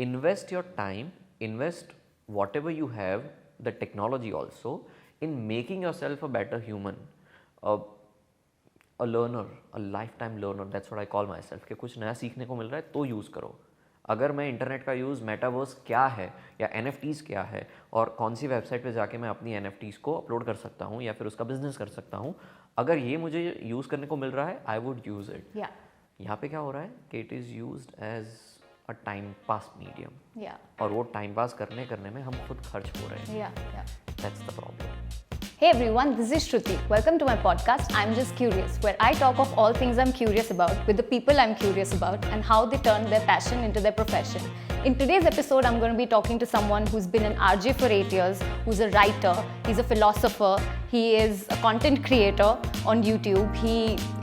invest your time, invest whatever you have, the technology also, in making yourself a better human, a learner, a lifetime learner. That's what I call myself. कि कुछ नया सीखने को मिल रहा है तो use करो. अगर मैं इंटरनेट का यूज़, मेटावर्स क्या है या NFTs क्या है और कौन सी वेबसाइट पे जाके मैं अपनी NFTs को अपलोड कर सकता हूँ या फिर उसका बिजनेस कर सकता हूँ, अगर ये मुझे यूज़ करने को मिल रहा है, आई वुड यूज़ इट. यहाँ पे क्या हो रहा है कि it is used as a time pass medium, और वो टाइम पास करने में हम खुद खर्च हो रहे हैं. That's the problem. Hey everyone, this is Shruti. Welcome to my podcast, I'm Just Curious, where I talk of all things I'm curious about with the people I'm curious about and how they turn their passion into their profession. In today's episode, I'm going to be talking to someone who's been an RJ for 8 years, who's a writer, he's a philosopher, he is a content creator on YouTube, he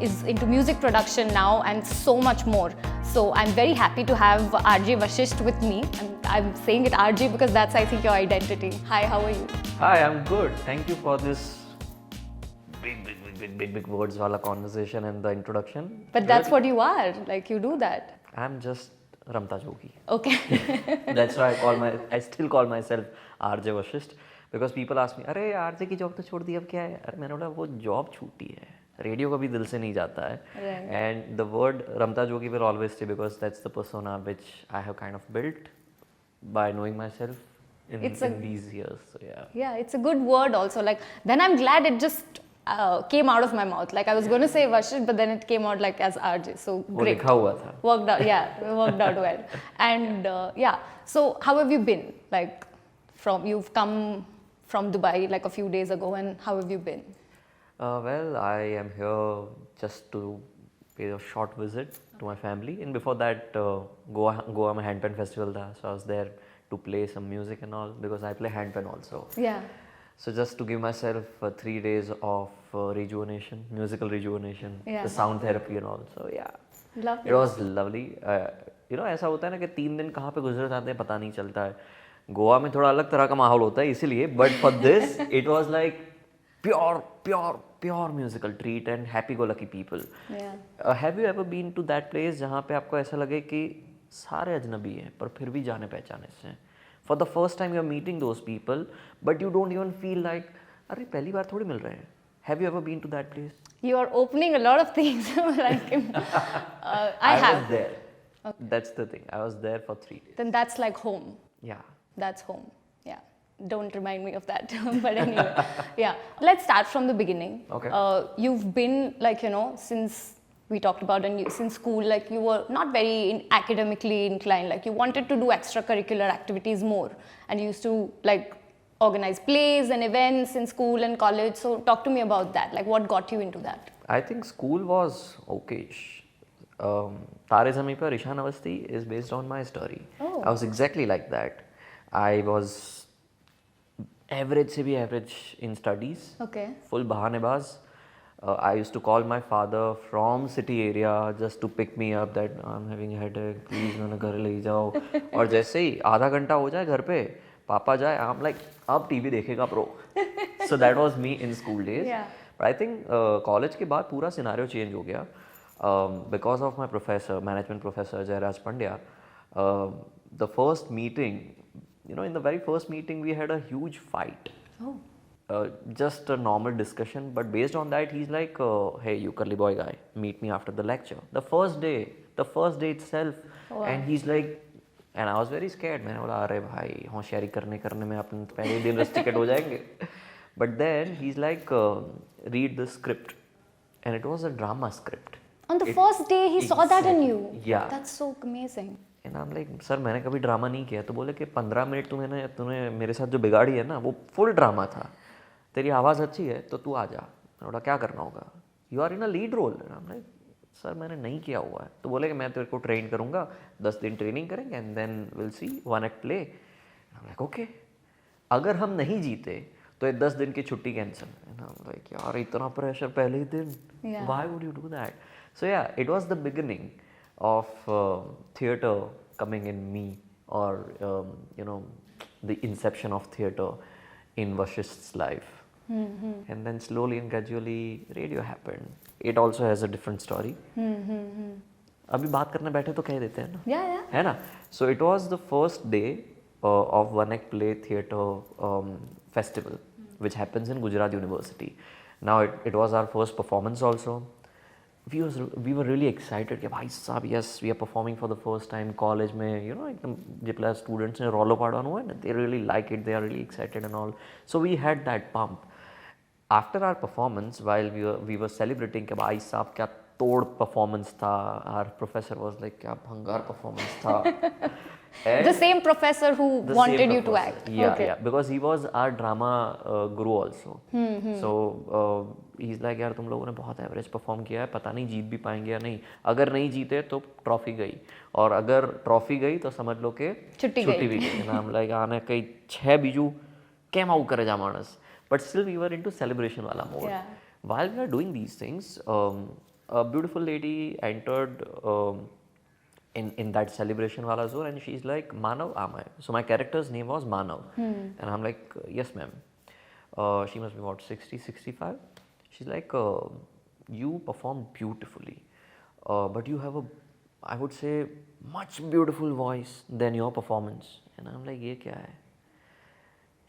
is into music production now and so much more. So I'm very happy to have RJ Vashisht with me. I'm saying it RJ because that's, I think, your identity. Hi, how are you? Hi, I'm good. Thank you for this big words wala conversation and the introduction. But that's what you are. Like, you do that. I'm just Ramta Jogi. Okay. That's why I still call myself RJ Vashisht, because people ask me, अरे RJ की job तो छोड़ दी, अब क्या है? अरे मैंने बोला वो जॉब छूटी है, रेडियो कभी दिल से नहीं जाता है. And the word Ramta Jogi will always stay because that's the persona which I have kind of built by knowing myself in these years. So yeah, it's a good word also. Like, then I'm glad it just came out of my mouth. Like, I was going to say Vashisht, but then it came out like as RJ. So great. वो लिखा हुआ था. Worked out. Yeah, worked out well. And so how have you been? Like, you've come from Dubai like a few days ago, and how have you been? Well, I am here just to pay a short visit to my family, and before that, Goa में handpan festival था, so I was there to play some music and all, because I play handpan also. Yeah. So just to give myself 3 days of rejuvenation, musical rejuvenation, the sound therapy and all. So yeah, lovely. It was lovely. ऐसा होता है ना कि 3 दिन कहाँ पे गुजर जाते हैं पता नहीं चलता है. गोवा में थोड़ा अलग तरह का माहौल होता है इसीलिए, but for this it was like pure musical treat and happy-go-lucky people. Have you ever been to that place जहाँ पे आपको ऐसा लगे कि सारे अजनबी हैं पर फिर भी जाने पहचाने से हैं? For the first time you are meeting those people, but you don't even feel like अरे पहली बार थोड़ी मिल रहे हैं. Have you ever been to that place? You are opening a lot of things. Like, I have. was there. Okay. That's the thing. I was there for 3 days. Then that's like home. Yeah. That's home. Yeah. Don't remind me of that. But anyway, yeah. Let's start from the beginning. Okay. You've been like, since we talked about, and since school, like, you were not very academically inclined. Like, you wanted to do extracurricular activities more, and you used to like organize plays and events in school and college. So talk to me about that. Like, what got you into that? I think school was okay-ish. Tare Zameen Par Ishan Awasthi is based on my story. Oh. I was exactly like that. I was average se bhi average in studies. Okay. Full bahanebaz. I used to call my father from city area just to pick me up that I'm having a headache, please मैंने घर ले जाओ. और जैसे ही आधा घंटा हो जाए घर पे, पापा जाए, I'm like, अब टीवी देखेगा bro. So that was me in school days. Yeah. But I think college के बाद पूरा scenario change हो गया. Because of my professor, management professor Jairaj Pandya, the first meeting, in the very first meeting we had a huge fight. Oh. Just a normal discussion, but based on that he's like, hey, you curly boy guy, meet me after the lecture. The first day itself. Wow. And he's like, and I was very scared. मैंने बोला अरे भाई होशियारी करने में अपन पहले दिन rusticate हो जाएंगे. But then he's like, read the script, and it was a drama script. On the first day he saw that in you. Yeah. That's so amazing. And I'm like, sir मैंने कभी drama नहीं किया. तो बोले कि 15 minute तूने मेरे साथ जो बिगाड़ी है ना, वो फुल ड्रामा था. तेरी आवाज़ अच्छी है तो तू आ जा. बोला क्या करना होगा? You are in a lead role. Like sir मैंने नहीं किया हुआ है. तो बोले कि मैं तेरे को ट्रेन करूँगा, 10 दिन ट्रेनिंग करेंगे and then will see 1 act play. Like okay. अगर हम नहीं जीते तो 10 दिन की छुट्टी कैंसिल. लाइक यार इतना प्रेशर पहले ही दिन. Why would you do that? So yeah it was the beginning of theatre coming in me, or the inception of theatre in Vashisht's life. And then slowly and gradually radio happened. It also has a different story. अभी बात करने बैठे तो कह देते हैं ना, Yeah, yeah. है ना. So it was the first day of One Act Play Theatre Festival, which happens in Gujarat University. Now it was our first performance also. We were really excited कि भाई साहब, yes, we are performing for the first time college में, you know, एकदम जितने students ने रोलो पाड़वाना हुआ है ना, they really like it, they are really excited and all. So we had that pump. After our performance, while we were celebrating कि भाई साहब क्या तोड़ performance था, our professor was like क्या भंगार performance था. The same professor who The wanted same you to professor. act. Yeah, Okay. yeah, because he was our drama guru also. So he's like यार तुम लोगों ने बहुत एवरेज परफॉर्म किया है, पता नहीं जीत भी पाएंगे या नहीं. अगर नहीं जीते तो ट्रॉफी गई, और अगर ट्रॉफी गई तो समझ लो कि छुट्टी भी गई. And I'm like आने कई 6 बीजू केम आउट करे जा मानस. But still we were into celebration वाला mode. Yeah. While we were doing these things, a beautiful lady entered in that celebration wala zone, and she's like, Manav, so my character's name was Manav. And I'm like, yes ma'am. She must be what, 60, 65? She's like, you performed beautifully, but you have a, I would say, much beautiful voice than your performance. And I'm like, ye kya hai?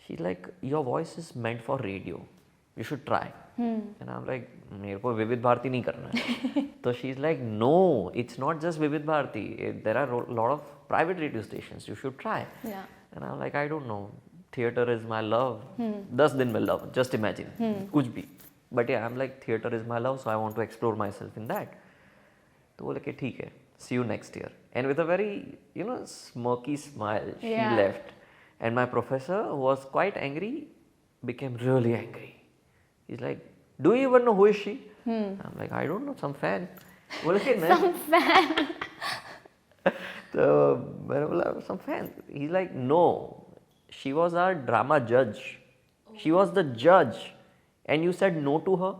She's like, your voice is meant for radio, you should try. And I'm like, मेरे को विविध भारती नहीं करना है. तो she's like, no, it's not just विविध Bharti. There are a lot of private radio stations. You should try. Yeah. And I'm like, I don't know. Theatre is my love. 10 दिन में love. Just imagine. कुछ भी. But yeah, I'm like, theatre is my love, so I want to explore myself in that. तो बोले कि ठीक है. See you next year. And with a very, you know, smirky smile, she Yeah. left. And my professor, who was quite angry, became really angry. He's like, do you even know who is she? I'm like, I don't know, some fan. बोले कि नहीं. Some fan. तो मैंने बोला some fan. He's like, no, she was our drama judge. She was the judge. And you said no to her.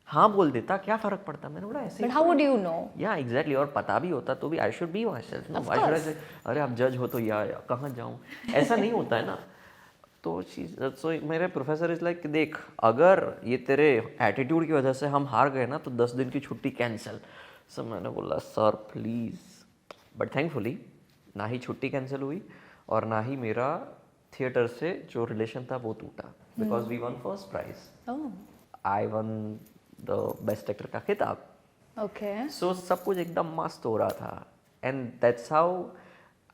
हाँ बोल देता, क्या फर्क पड़ता. मैंने बोला ऐसे. But how would you know? Yeah, exactly. और पता भी होता तो भी I should be myself. No, Of why should I course. say, अरे आप जज हो तो या कहाँ जाऊँ. ऐसा नहीं होता है ना. तो so मेरे प्रोफेसर इज लाइक, देख अगर ये तेरे एटीट्यूड की वजह से हम हार गए ना तो 10 दिन की छुट्टी कैंसिल. सो मैंने बोला सर प्लीज़. बट थैंकफुली ना ही छुट्टी कैंसिल हुई और ना ही मेरा थिएटर से जो रिलेशन था वो टूटा. Because we won first prize. Oh. I won the best actor का खिताब. Okay. सो सब कुछ एकदम मस्त हो रहा था. And that's how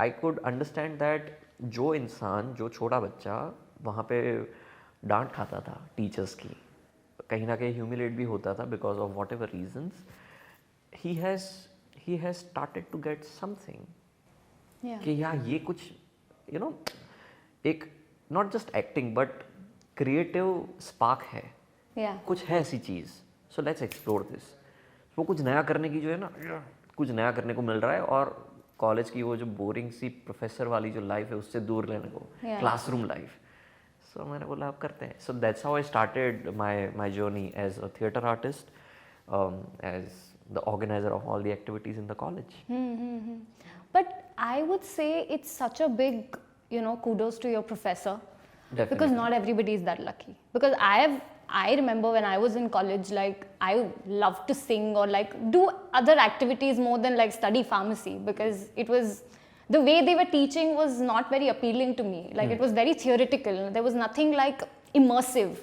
I could understand that जो इंसान, जो छोटा बच्चा वहाँ पे डांट खाता था टीचर्स की, कहीं ना कहीं ह्यूमिलेट भी होता था because of whatever reasons, he has started to get something. Yeah. कि यार ये कुछ यू नो एक not just acting but creative spark है. Yeah. कुछ है ऐसी चीज़. So let's explore this. वो कुछ नया करने की जो है ना, कुछ नया करने को मिल रहा है और कॉलेज की वो जो बोरिंग सी प्रोफेसर वाली जो लाइफ है उससे दूर लेने को, Yeah. Classroom life. सो मैंने बोला आप करते हैं. So that's how I started my journey as a theatre artist, as the organiser of all the activities in the college. But I would say it's such a big, kudos to your professor. Because Definitely. not everybody is that lucky. Because I remember when I was in college, like I loved to sing or like do other activities more than like study pharmacy, because it was the way they were teaching was not very appealing to me. Like it was very theoretical. There was nothing like immersive.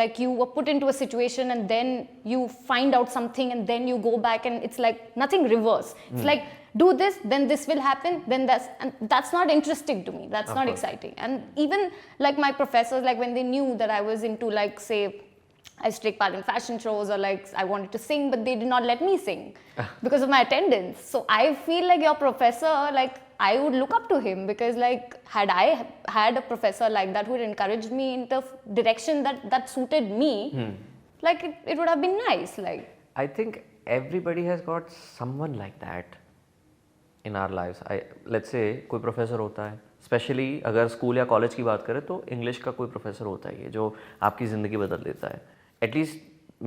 Like you were put into a situation and then you find out something and then you go back and it's like nothing reverse. It's like do this, then this will happen, then that's not interesting to me. That's Of not course. exciting. And even like my professors, like when they knew that I was into like say I used to take part in fashion shows or like I wanted to sing, but they did not let me sing because of my attendance. So I feel like your professor, like I would look up to him, because like had I had a professor like that who had encouraged me in the direction that suited me, like it would have been nice. Like I think everybody has got someone like that in our lives. Let's say कोई professor होता है, specially अगर school या college की बात करें तो English का कोई प्रोफेसर होता है जो आपकी ज़िंदगी बदल देता है. एटलीस्ट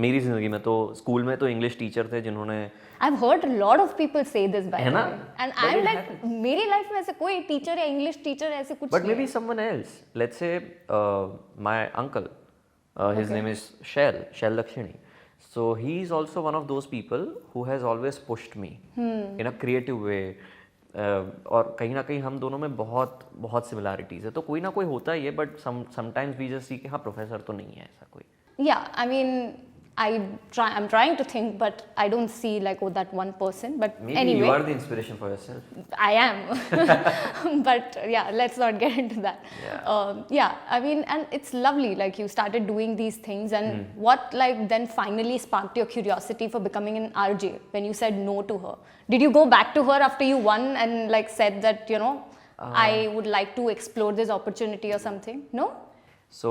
मेरी ज़िंदगी में तो स्कूल में तो इंग्लिश टीचर थे जिन्होंने, I've heard a lot of people say this by है the ना? way. And But I'm it like happens. मेरी लाइफ में ऐसे कोई टीचर या इंग्लिश टीचर ऐसे कुछ but नहीं maybe है. someone else. Let's say my uncle, his name is Shell Lakshmi, So he's also one of those people who has always pushed me in a creative way. और कहीं ना कहीं हम दोनों में बहुत बहुत सिमिलैरिटीज है, तो कोई ना कोई होता ही है, but sometimes we just see कि हाँ प्रोफेसर तो नहीं है ऐसा कोई. Yeah, I mean, I'm trying to think, but I don't see like that one person. But Maybe anyway, you are the inspiration for yourself. I am. But yeah, let's not get into that. Yeah. I mean, and it's lovely. Like you started doing these things, and what like then finally sparked your curiosity for becoming an RJ when you said no to her? Did you go back to her after you won and like said that I would like to explore this opportunity or something? No. So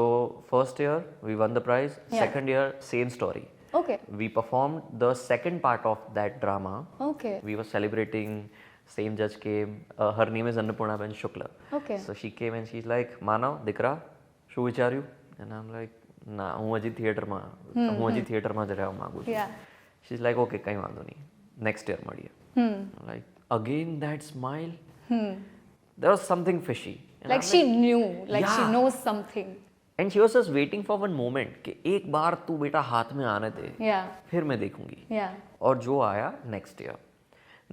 first year we won the prize. Yeah. Second year same story. Okay. We performed the second part of that drama. Okay. We were celebrating. Same judge came. Her name is Annapurna Ben Shukla. Okay. So she came and she's like, "માનવ દીકરા શું વિચાર્યું?" And I'm like, "ના હું હજી થિયેટરમાં જ રહેવા માંગુ છું." Yeah. She's like, "Okay, કંઈ વાંધો નહીં. Next year મળીએ." Like again that smile. There was something fishy. And Like I'm she knew, like she Yeah. knows something. And she was just waiting for one moment कि एक बार तू बेटा हाथ में आने दे, Yeah. फिर मैं देखूंगी. Yeah. और जो आया next year.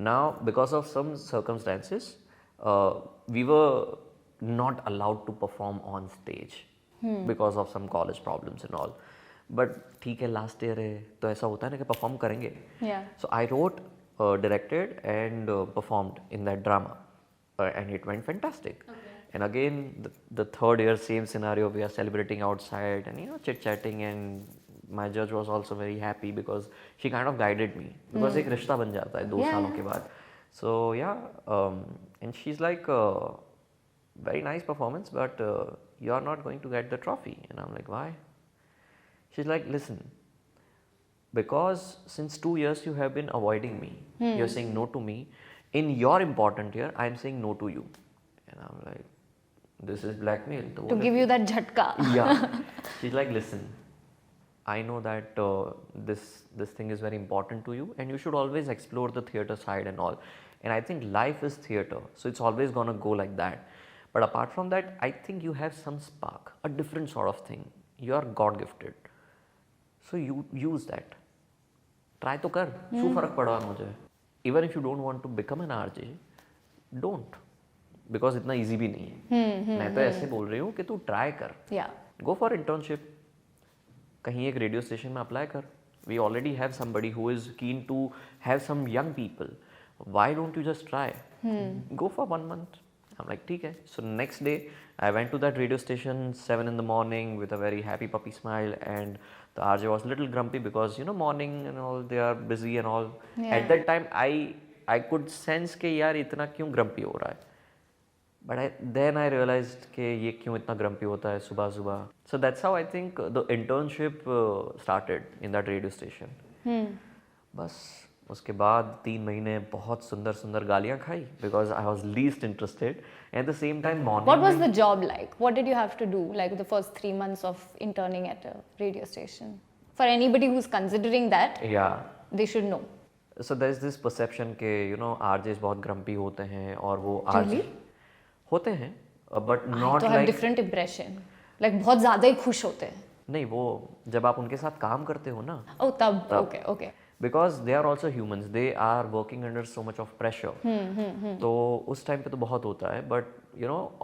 Now because of some circumstances, we were not allowed to perform on stage because of some college problems and all. But ठीक है last year है तो ऐसा होता है ना कि perform करेंगे. Yeah. So I wrote, directed and performed in that drama, and it went fantastic. And again, the third year, same scenario. We are celebrating outside and chit chatting, and my judge was also very happy because she kind of guided me because एक रिश्ता बन जाता है 2 सालों के बाद. So yeah, and she's like, very nice performance, but you are not going to get the trophy. And I'm like, why? She's like, listen, because since 2 years you have been avoiding me, you're saying no to me. In your important year, I'm saying no to you. And I'm like, this is blackmail. To give you that jhatka. Yeah. She's like, listen, I know that this thing is very important to you, and you should always explore the theatre side and all. And I think life is theatre, so it's always gonna go like that. But apart from that, I think you have some spark, a different sort of thing. You are God gifted, so you use that. Try तो कर, शू फर्क पड़ा मुझे. Even if you don't want to become an RJ, don't. Because इतना easy भी नहीं है. मैं तो ऐसे बोल रही हूँ कि तू try कर. Yeah. Go for internship. कहीं एक रेडियो स्टेशन में अप्लाई कर. We already have somebody who is keen to have some young people. Why don't you just try? Go for 1 month. I'm like, ठीक है. So next day, I went to that radio station 7 in the morning with a very happy puppy smile, and the RJ was a little grumpy because morning and all, they are busy and all. Yeah. At that time, I could sense कि यार इतना क्यों grumpy हो रहा है. But then I realized कि ये क्यों इतना grumpy होता है सुबह सुबह. So that's how I think the internship started in that radio station. बस उसके बाद 3 महीने बहुत सुंदर सुंदर गालियाँ खाई because I was least interested. At the same time, morning. What was the job like? What did you have to do, like the first 3 months of interning at a radio station? For anybody who's considering that, Yeah. they should know. So there is this perception कि RJs बहुत grumpy होते हैं और वो Really? होते हैं, but not तो have like. different impression. Like बहुत ज़्यादा ही खुश होते हैं. नहीं, वो जब आप उनके साथ काम करते हो ना. Oh, तब. Okay. Because they are also humans, they are working under so much of pressure. तो उस टाइम पे तो बहुत होता है, but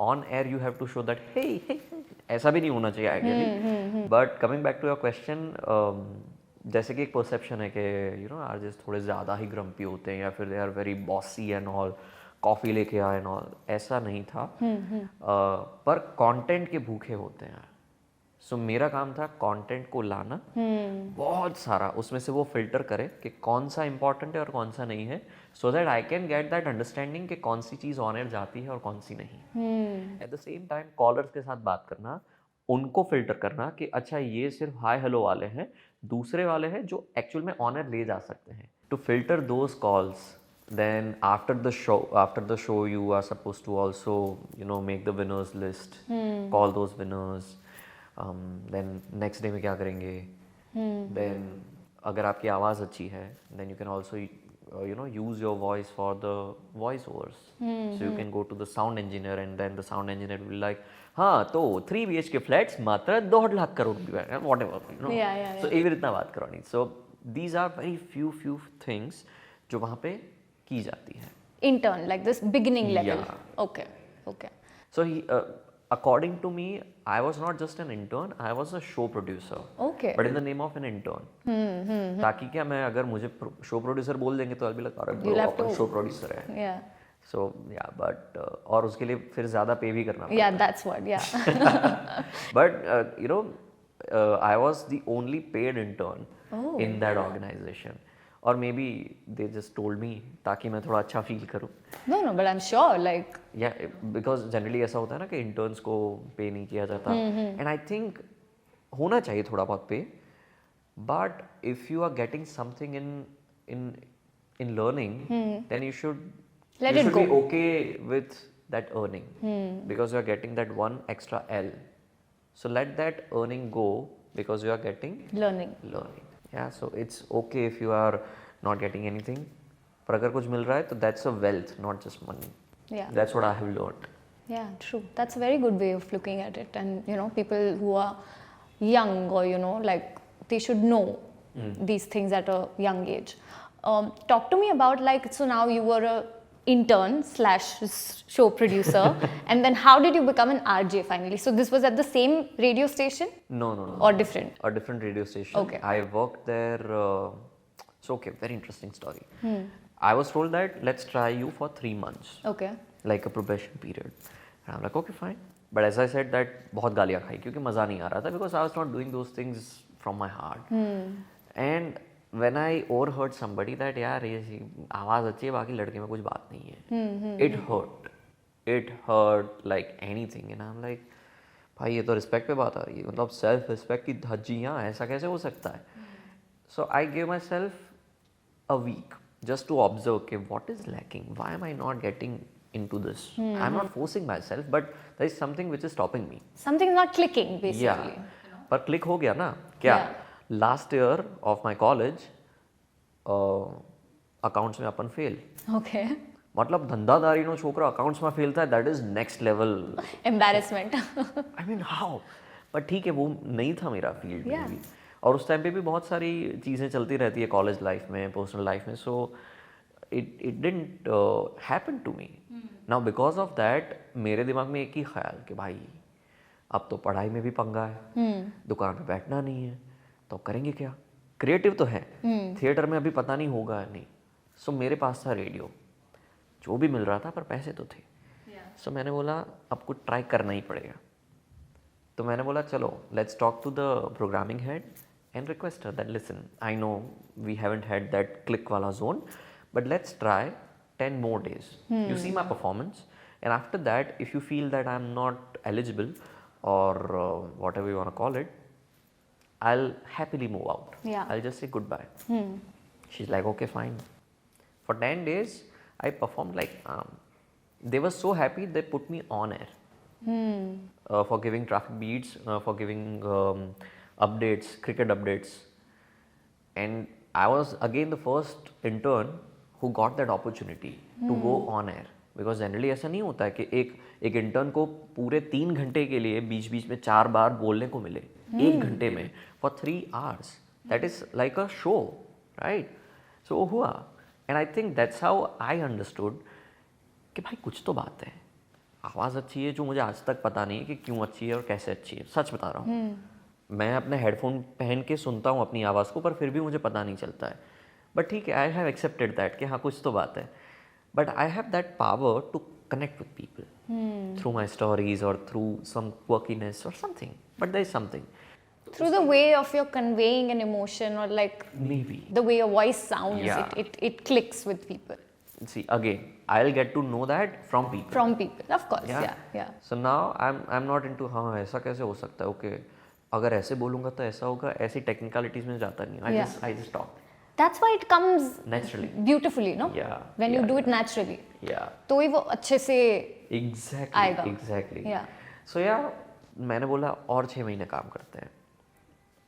on air you have to show that hey, ऐसा भी नहीं होना चाहिए ideally. But coming back to your question, जैसे कि एक perception है कि RJs थोड़े ज़्यादा ही grumpy होते हैं या फिर they are very bossy and all, coffee लेके आए and all, ऐसा नहीं था. पर कंटेंट के भूखे होते हैं. सो मेरा काम था कंटेंट को लाना, बहुत सारा, उसमें से वो फिल्टर करे कि कौन सा इंपॉर्टेंट है और कौन सा नहीं है, so that I can get that understanding कि कौन सी चीज़ ऑन एयर जाती है और कौन सी नहीं. At the same time callers के साथ बात करना, उनको फिल्टर करना कि अच्छा ये सिर्फ हाय हेलो वाले हैं, दूसरे वाले हैं जो एक्चुअल में ऑन एयर ले जा सकते हैं. To filter those calls, then after the show you are supposed to also make the winners list, call those winners. Then next day में क्या करेंगे. Then अगर आपकी आवाज़ अच्छी है then you can also use your voice for the voiceovers. So you can go to the sound engineer and then the sound engineer will be like, हाँ तो 3 BHK flats मात्र 2.5 लाख करोड़ की whatever, Yeah. So एवी इतना बात करवानी. So these are very few things जो वहाँ पे की जाती है. Intern, like this beginning level. Yeah. Okay. So according to me, I was not just an intern, I was a show producer. Okay. But in the name of an intern. ताकि क्या मैं अगर मुझे show producer बोल देंगे तो I'll be like, अरे bro अपन show producer है. Yeah. So yeah, but और उसके लिए फिर ज़्यादा पे भी करना पड़ता Yeah, that's what. Yeah. But I was the only paid intern in that organization. Or maybe they just told me ताकि मैं थोड़ा अच्छा फील करूँ. No, but I'm sure, like. Yeah, because generally ऐसा होता है ना कि interns को पे नहीं किया जाता. And I think होना चाहिए थोड़ा बहुत पे. But if you are getting something in learning, then you should be okay with that earning. Because you are getting that one extra L. So let that earning go because you are getting Learning. Yeah, so it's okay if you are not getting anything. पर अगर कुछ मिल रहा है तो that's a wealth, not just money. Yeah. That's what I have learned. Yeah, true. That's a very good way of looking at it. And people who are young or like they should know these things at a young age. Talk to me about like, so now you were a intern / show producer and then how did you become an RJ finally? So this was at the same radio station? No. Or different? A different radio station. Okay. I worked there. Okay, very interesting story. I was told that let's try you for 3 months. Okay. Like a probation period. And I'm like, okay, fine. But as I said that बहुत गालियाँ खाई क्योंकि मज़ा नहीं आ रहा था because I was not doing those things from my heart. And when I overheard somebody that यार ये आवाज़ अच्छी है बाकी लड़के में कुछ बात नहीं है. It hurt like anything. And I'm like, भाई ये तो रिस्पेक्ट पे बात आ रही है. मतलब सेल्फ रिस्पेक्ट की धज्जियाँ ऐसा कैसे हो सकता है? So I gave myself a week just to observe, okay, what is lacking? Why am I not getting into this? I'm not forcing myself, but there is something which is stopping me. Something's not clicking, basically. Yeah. पर click हो गया ना? क्या? Last year of my college, accounts में अपन fail. Okay. मतलब धंधादारीનો છોકરો accounts में fail था, that is next level. Embarrassment. I mean how? पर ठीक है वो नहीं था मेरा फील्ड में भी. और उस टाइम पे भी बहुत सारी चीज़ें चलती रहती है कॉलेज लाइफ में, पर्सनल लाइफ में. So it didn't happen to me. Now because of that मेरे दिमाग में एक ही ख्याल कि भाई अब तो पढ़ाई में भी पंगा है, दुकान पे बैठना नहीं है, तो करेंगे क्या? क्रिएटिव तो है, थिएटर में अभी पता नहीं होगा नहीं. सो मेरे पास था रेडियो, जो भी मिल रहा था पर पैसे तो थे. सो मैंने बोला अब कुछ ट्राई करना ही पड़ेगा. तो मैंने बोला चलो let's talk to the programming head and request her that listen, I know we haven't had that click wala zone, but let's try 10 more days. You see my performance, and after that if you feel that I'm not eligible or whatever you want to call it, I'll happily move out. I'll just say goodbye. She's like okay fine. For 10 days I performed like they were so happy they put me on air for giving traffic beats, for giving updates, cricket updates, and I was again the first intern who got that opportunity to go on air. Because generally ऐसा नहीं होता है कि एक intern को पूरे 3 घंटे के लिए बीच बीच में 4 बार बोलने को मिले 1 घंटे में for 3 hours. That is like a show, right? So हुआ, and I think that's how I understood कि भाई कुछ तो बात है, आवाज़ अच्छी है जो मुझे आज तक पता नहीं है कि क्यों अच्छी है और कैसे अच्छी है. सच बता रहा हूँ, मैं अपने हेडफोन पहन के सुनता हूँ अपनी आवाज़ को पर फिर भी मुझे पता नहीं चलता है. बट ठीक है, आई हैव एक्सेप्टेड दैट कि हाँ कुछ तो बात है. But I have that power to connect with people through my stories और थ्रू सम क्वर्कीनेस और something. But there is something through the way of your conveying an emotion or like maybe the way your voice sounds. Yeah. It clicks with people. See again, I'll get to know that from people. Of course. Yeah. So now I'm not into हाँ ऐसा कैसे हो सकता है. Okay, अगर ऐसे बोलूँगा तो ऐसा होगा, ऐसी टेक्निकलिटीज में जाता नहीं. I just talk. That's why it comes naturally, beautifully, no? Yeah. When you do it naturally. Yeah. तो ही वो अच्छे से आएगा. Exactly. Yeah. So yeah, मैंने बोला और 6 महीने काम करते हैं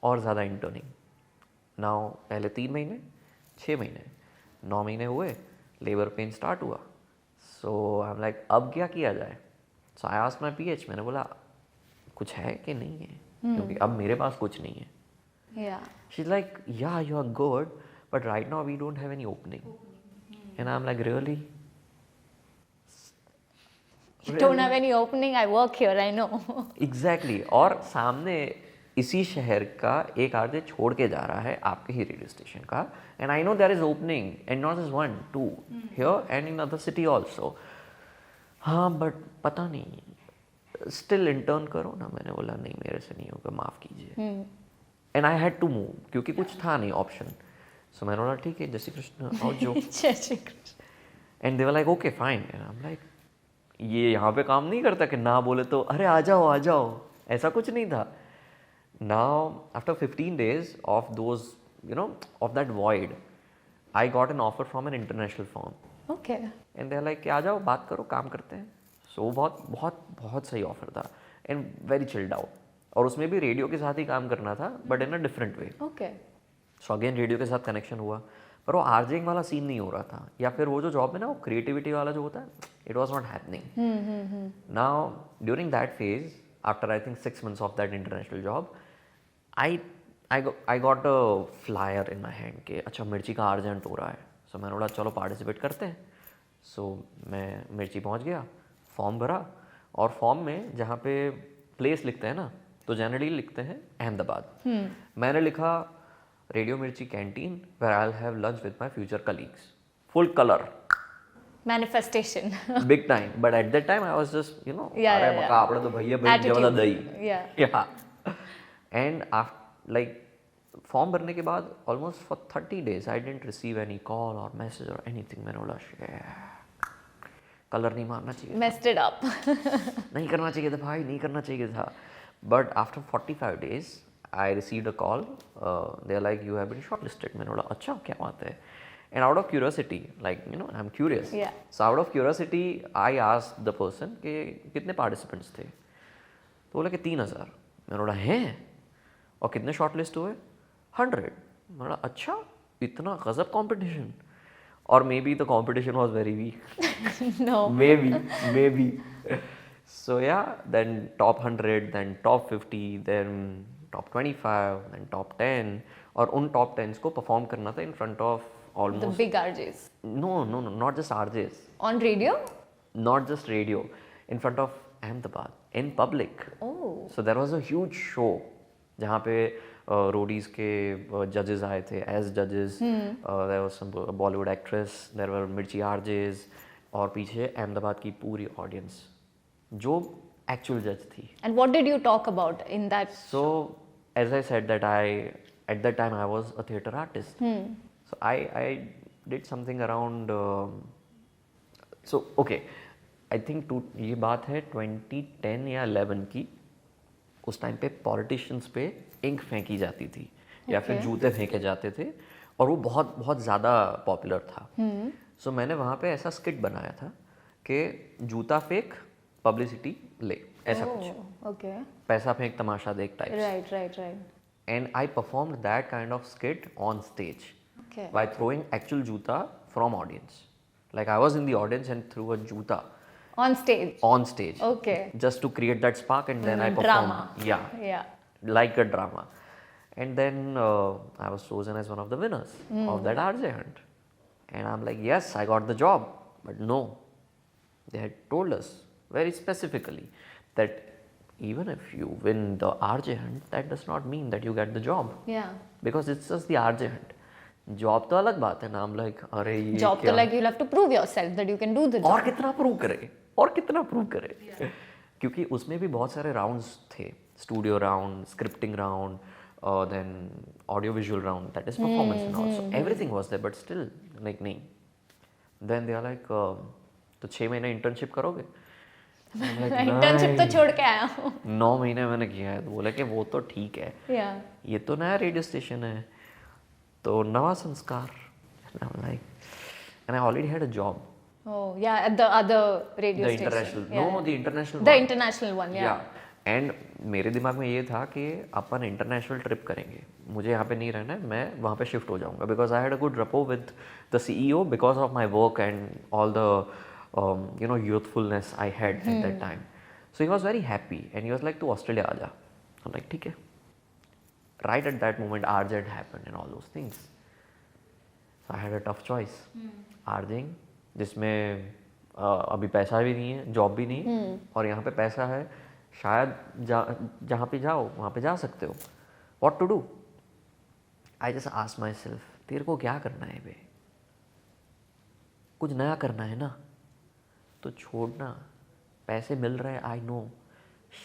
और ज़्यादा इंटर्निंग. नाउ पहले 3 महीने, 6 महीने, 9 महीने हुए, लेबर पेन स्टार्ट हुआ. सो आई एम लाइक अब क्या किया जाए. सो आई आस्क्ड माय पीएच, मैंने बोला कुछ है कि नहीं है, क्योंकि अब मेरे पास कुछ नहीं है. Yeah. She's like, yeah, you are good, but right now we don't have any opening. And I'm like, really? You don't have any opening, I work here, I know. Exactly. और सामने इसी शहर का एक आरजे छोड़ के जा रहा है आपके ही रेडियो स्टेशन का, and I know there is opening, and not just one, two, here and in other city also. हाँ, but पता नहीं, still intern करो ना. मैंने बोला नहीं, मेरे से नहीं होगा, माफ़ कीजिए. And I had to move, क्योंकि कुछ था नहीं ऑप्शन. सो मैंने बोला ठीक है, जय श्री कृष्ण, आओ जो. जय Shri Krishna. And they were like okay fine. And I am like ये यहाँ पे काम नहीं करता कि ना बोले तो अरे आ जाओ आ जाओ, ऐसा कुछ नहीं था. Now after 15 days of those of that void, I got an offer from an international firm. Okay. And they like आ जाओ, बात करो, काम करते हैं. सो बहुत बहुत बहुत सही ऑफर था एंड वेरी चिल्ड आउट. और उसमें भी रेडियो के साथ ही काम करना था, but in a different way. Okay. So again radio के साथ कनेक्शन हुआ, पर वो आरजेइंग वाला सीन नहीं हो रहा था. या फिर वो जो जॉब है ना, वो क्रिएटिविटी वाला जो होता है, it was not happening. Now during that phase, after I think 6 months of that international job, I got a flyer in my hand के अच्छा मिर्ची का आर्जेंट हो रहा है. सो मैंने बोला चलो पार्टिसिपेट करते हैं. सो मैं मिर्ची पहुंच गया, फॉर्म भरा, और फॉर्म में जहाँ पे प्लेस लिखते हैं ना, तो जनरली लिखते हैं अहमदाबाद. मैंने लिखा radio Mirchi canteen where I will have lunch with my future colleagues. Full colour, Manifestation. Big time. But at that time I was just Yeah, अरे yeah. बका आपड़े तो भैया भाई Attitude. जवादा दही. Yeah. एंड लाइक फॉर्म भरने के बाद almost for 30 days I didn't receive any call और मैसेज और एनीथिंग. मैंने बोला कलर नहीं मारना चाहिए, Messed it up. नहीं करना चाहिए था भाई, नहीं करना चाहिए था. But after 45 days I received a call. They are like you have been shortlisted. मैंने बोला अच्छा क्या बात है. And out of curiosity, like I am curious, Yeah. So out of curiosity I asked the person कि कितने participants थे. तो बोला कि 3000. मैंने बोला हैं, और कितने शॉर्टलिस्ट हुए? 100. मैंने बोला अच्छा, इतना गजब कॉम्पिटिशन. और may be the competition was very weak. No. maybe. So yeah, then top 100, then top 50, then top 25, then top 10. और उन top 10s को perform करना था in front of The almost big RJs. no, not just RJs, On radio? not just radio, in front of Ahmedabad, in public. Oh. So there was a huge show जहाँ पे Roadies के जजेस आए थे as जजेस. There was some Bollywood actress, there were Mirchi RJs, और पीछे अहमदाबाद की पूरी ऑडियंस जो एक्चुअल जज थी. And what did you talk about in that? So as I said that at that time I was a theatre artist. So I did something around so okay, I think ये बात है 2010 या 11 की. उस time पे politicians पे ink फेंकी जाती थी या फिर जूते फेंके जाते थे, और वो बहुत बहुत ज़्यादा पॉपुलर था. सो मैंने वहाँ पे ऐसा स्किट बनाया था कि जूता फेंक पब्लिसिटी ले, ऐसा कुछ. Okay. पैसा फेंक तमाशा देख types. Right. And I performed that kind of skit on stage Okay. by throwing actual juta from audience. Like I was in the audience and threw a juta On stage. on stage. Okay. Just to create that spark, and then I performed. Drama. Yeah. Yeah. Like a drama. And then I was chosen as one of the winners of that RJ hunt. And I'm like, yes, I got the job. But no, they had told us very specifically that even if you win the RJ hunt, that does not mean that you get the job. Yeah. Because it's just the RJ hunt. Job तो अलग बात है ना. I'm like, अरे ये Job क्या? to like you'll have to prove yourself that you can do the job. और कितना प्रूव करे, और कितना प्रूव करे. क्योंकि उसमें भी बहुत सारे राउंड्स थे. Studio round, scripting round, then audio visual round, that is performance and all. So everything was there, but still like नहीं. देन दे आर लाइक तो 6 महीने इंटर्नशिप करोगे? Internship तो छोड़ के आया हूँ. 9 महीने मैंने किया है. तो बोले कि वो तो ठीक है, Yeah. ये तो नया रेडियो स्टेशन है, तो नवा संस्कार. And I'm like, and I already had a job. Oh yeah, at the other radio The station. international, Yeah. no, the international The one. international one, yeah. And मेरे दिमाग में ये था कि अपन इंटरनेशनल ट्रिप करेंगे, मुझे यहाँ पे नहीं रहना है, मैं वहाँ पे शिफ्ट हो जाऊँगा, because I had a good rapport with the CEO because of my work and all the youthfulness I had at that time. So he was very happy and he was like तू Australia आ जा. Like ठीक है. Right at that moment, RJ had happened and all those things. So I had a tough choice. RJ, जिसमें अभी पैसा भी नहीं है, जॉब भी नहीं है, और यहाँ पे पैसा है, शायद जहाँ पे जाओ वहाँ पे जा सकते हो. What to do? I just asked myself, तेरे को क्या करना है बे? कुछ नया करना है ना, तो छोड़ना. पैसे मिल रहे हैं, I know.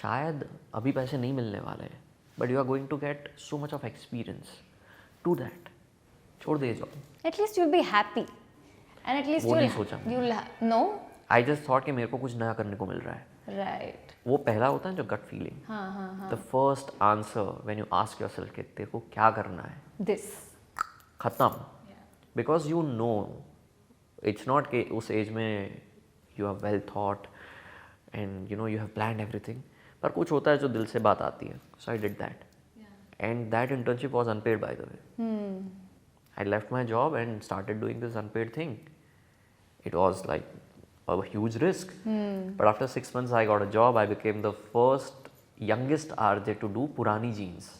शायद अभी पैसे नहीं मिलने वाले हैं, but you are going to get so much of experience. Do that. छोड़ दे job. At least you'll be happy. And at least वो नहीं सोचा मैंने. you'll no? I just thought कि मेरे को कुछ नया करने को मिल रहा है. Right. वो पहला होता है जो gut feeling. हाँ. The first answer when you ask yourself कि तेरे को क्या करना है. This. खत्म. Because you know, it's not कि उस एज में you are well thought and you know you have planned everything. पर कुछ होता है जो दिल से बात आती है. So I did that. And that internship was unpaid, by the way. I left my job and started doing this unpaid thing. It was like a huge risk. But after 6 months, I got a job. I became the first youngest RJ to do Purani Jeans,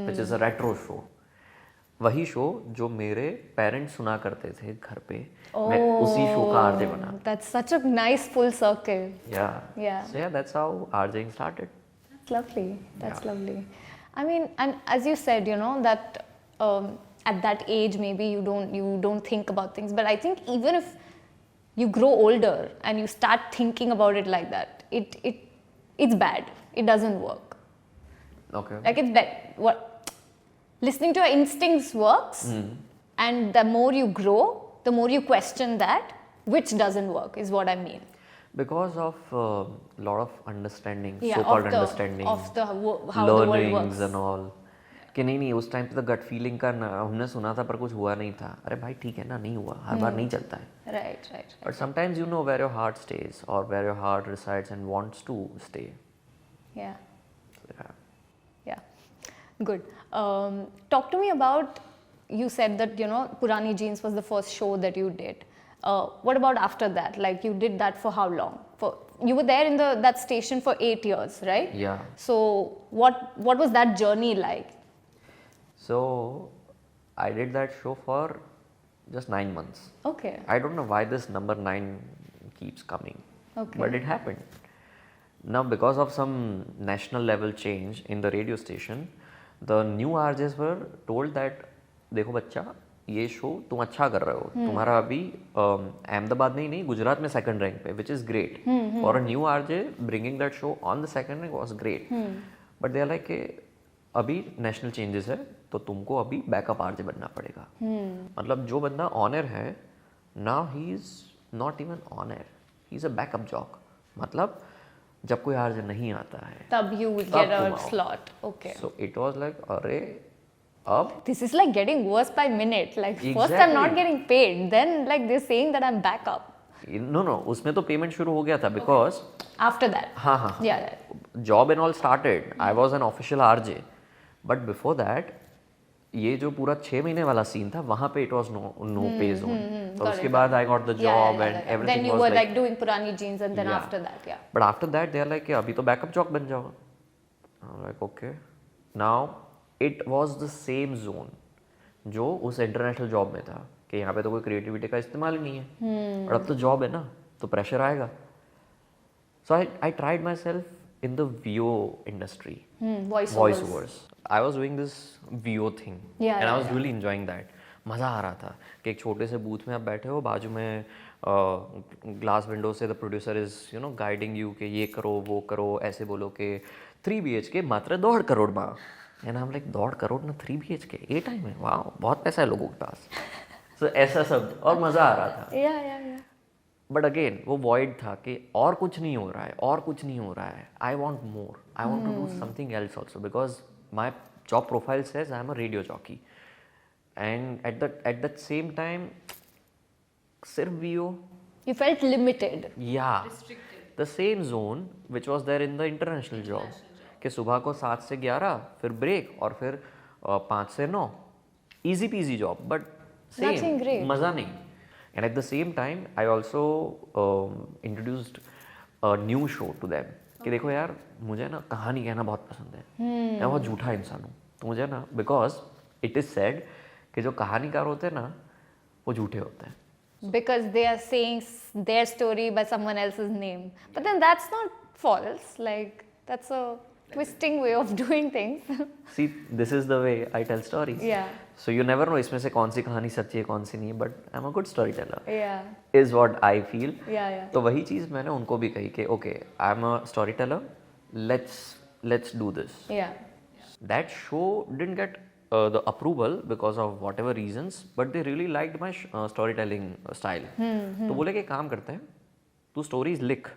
which is a retro show. वही show जो मेरे parents सुना करते थे घर पे, मैं उसी शो का RJ बना. That's such a nice full circle. Yeah. Yeah. So yeah, that's how RJing started. That's lovely. That's lovely. I mean, and as you said, you know that at that age maybe you don't think about things, but I think even if you grow older and you start thinking about it like that, it's bad. It doesn't work. Okay. Like it's bad. What listening to your instincts works, and the more you grow, the more you question that, which doesn't work is what I mean. Because of lot of understanding, Yeah, so-called of the- understanding, of the how the world learnings works. and all. कि नहीं उस time पे तो gut feeling का हमने सुना था पर कुछ हुआ नहीं था. अरे भाई ठीक है ना, नहीं हुआ, हर बार नहीं चलता है. Right. But sometimes you know where your heart stays or where your heart resides and wants to stay. Yeah. Yeah. Yeah, good. Talk to me about, you said that, you know, Purani Jeans was the first show that you did. What about after that? Like you did that for how long? You were there in that station for 8 years, right? Yeah. So what was that journey like? So I did that show for just 9 months. Okay. I don't know why this number 9 keeps coming. Okay. But it happened. Now because of some national level change in the radio station, the new RJs were told that देखो बच्चा, ये show तुम अच्छा कर रहे हो, तुम्हारा अभी अहमदाबाद में ही नहीं, गुजरात में सेकंड रैंक पे, which is great. For a new RJ, bringing that show on the second rank was great. But they are like कि अभी नेशनल चेंजेस है तो तुमको अभी बैकअप RJ बनना पड़ेगा. मतलब जो बंदा ऑन एयर है, now he is not even on air, he is a backup jock. मतलब जब कोई RJ नहीं आता है तब you would तब get a तुम आओ. slot. Okay. So it was like अरे अब This is like getting worse by minute. Like first I'm not Exactly. getting paid, then like they're saying that I'm back up. no उसमें तो payment शुरू हो गया था because After that. हाँ Yeah. Job and all started. I was an official RJ, but before that ये जो पूरा 6 महीने वाला सीन था वहाँ पे इट वॉज नो पे जोन. तो उसके बाद I got the job and Then everything you was were like. like doing Purani Jeans, and then Yeah. after that, yeah. But after that they are like अभी तो backup job बन जाओ. Like okay. Now it was the same zone जो उस international job में था कि यहाँ पे तो कोई क्रिएटिविटी का इस्तेमाल ही नहीं है. और अब तो जॉब है ना, तो प्रेशर आएगा. So I tried myself in the VO industry. Voice voice overs. I was doing this VO thing, Yeah, and I yeah, was really enjoying that. मज़ा आ रहा था कि एक छोटे से बूथ में आप बैठे हो, बाजू में ग्लास विंडो से the producer is you know guiding you कि ये करो वो करो, ऐसे बोलो कि 3 BHK मात्र 1.5 करोड़ में. And I am like 1.5 crore ना 3 BHK ए टाइम है, वाह बहुत पैसा है लोगों के पास. सो ऐसा सब और मज़ा आ रहा था. Yeah. बट अगेन वो वॉइड था कि और कुछ नहीं हो रहा है, और कुछ नहीं हो रहा है. I want more, I want to do something else also because my job profile says I am a radio jockey. And at the same time सिर्फ VO, You felt limited. yeah, the same zone which was there in the international job. कि सुबह को 7 से 11 फिर break और फिर 5 से 9, easy PG job, but Nothing great. Same मज़ा नहीं. And at the same time I also introduced a new show to them कि देखो यार मुझे ना कहानी कहना बहुत पसंद है. मैं बहुत झूठा इंसान हूँ, तो मुझे ना, बिकॉज इट इज़ सेड कि जो कहानीकार होते हैं ना वो झूठे होते हैं. Because they are saying their story by someone else's name. But then that's not false. Like, that's a twisting way of doing things. See this is the way I tell stories. Yeah. So you never know इसमें से कौन सी कहानी सच्ची है कौन सी नहीं है, but I am a good story teller Yeah. Is what I feel. Yeah, yeah. तो वही चीज़ मैंने उनको भी कही कि okay I am a story teller, let's do this. Yeah. That show didn't get the approval because of whatever reasons, but they really liked my storytelling style. तो बोले कि काम करते हैं, तू स्टोरीज लिख,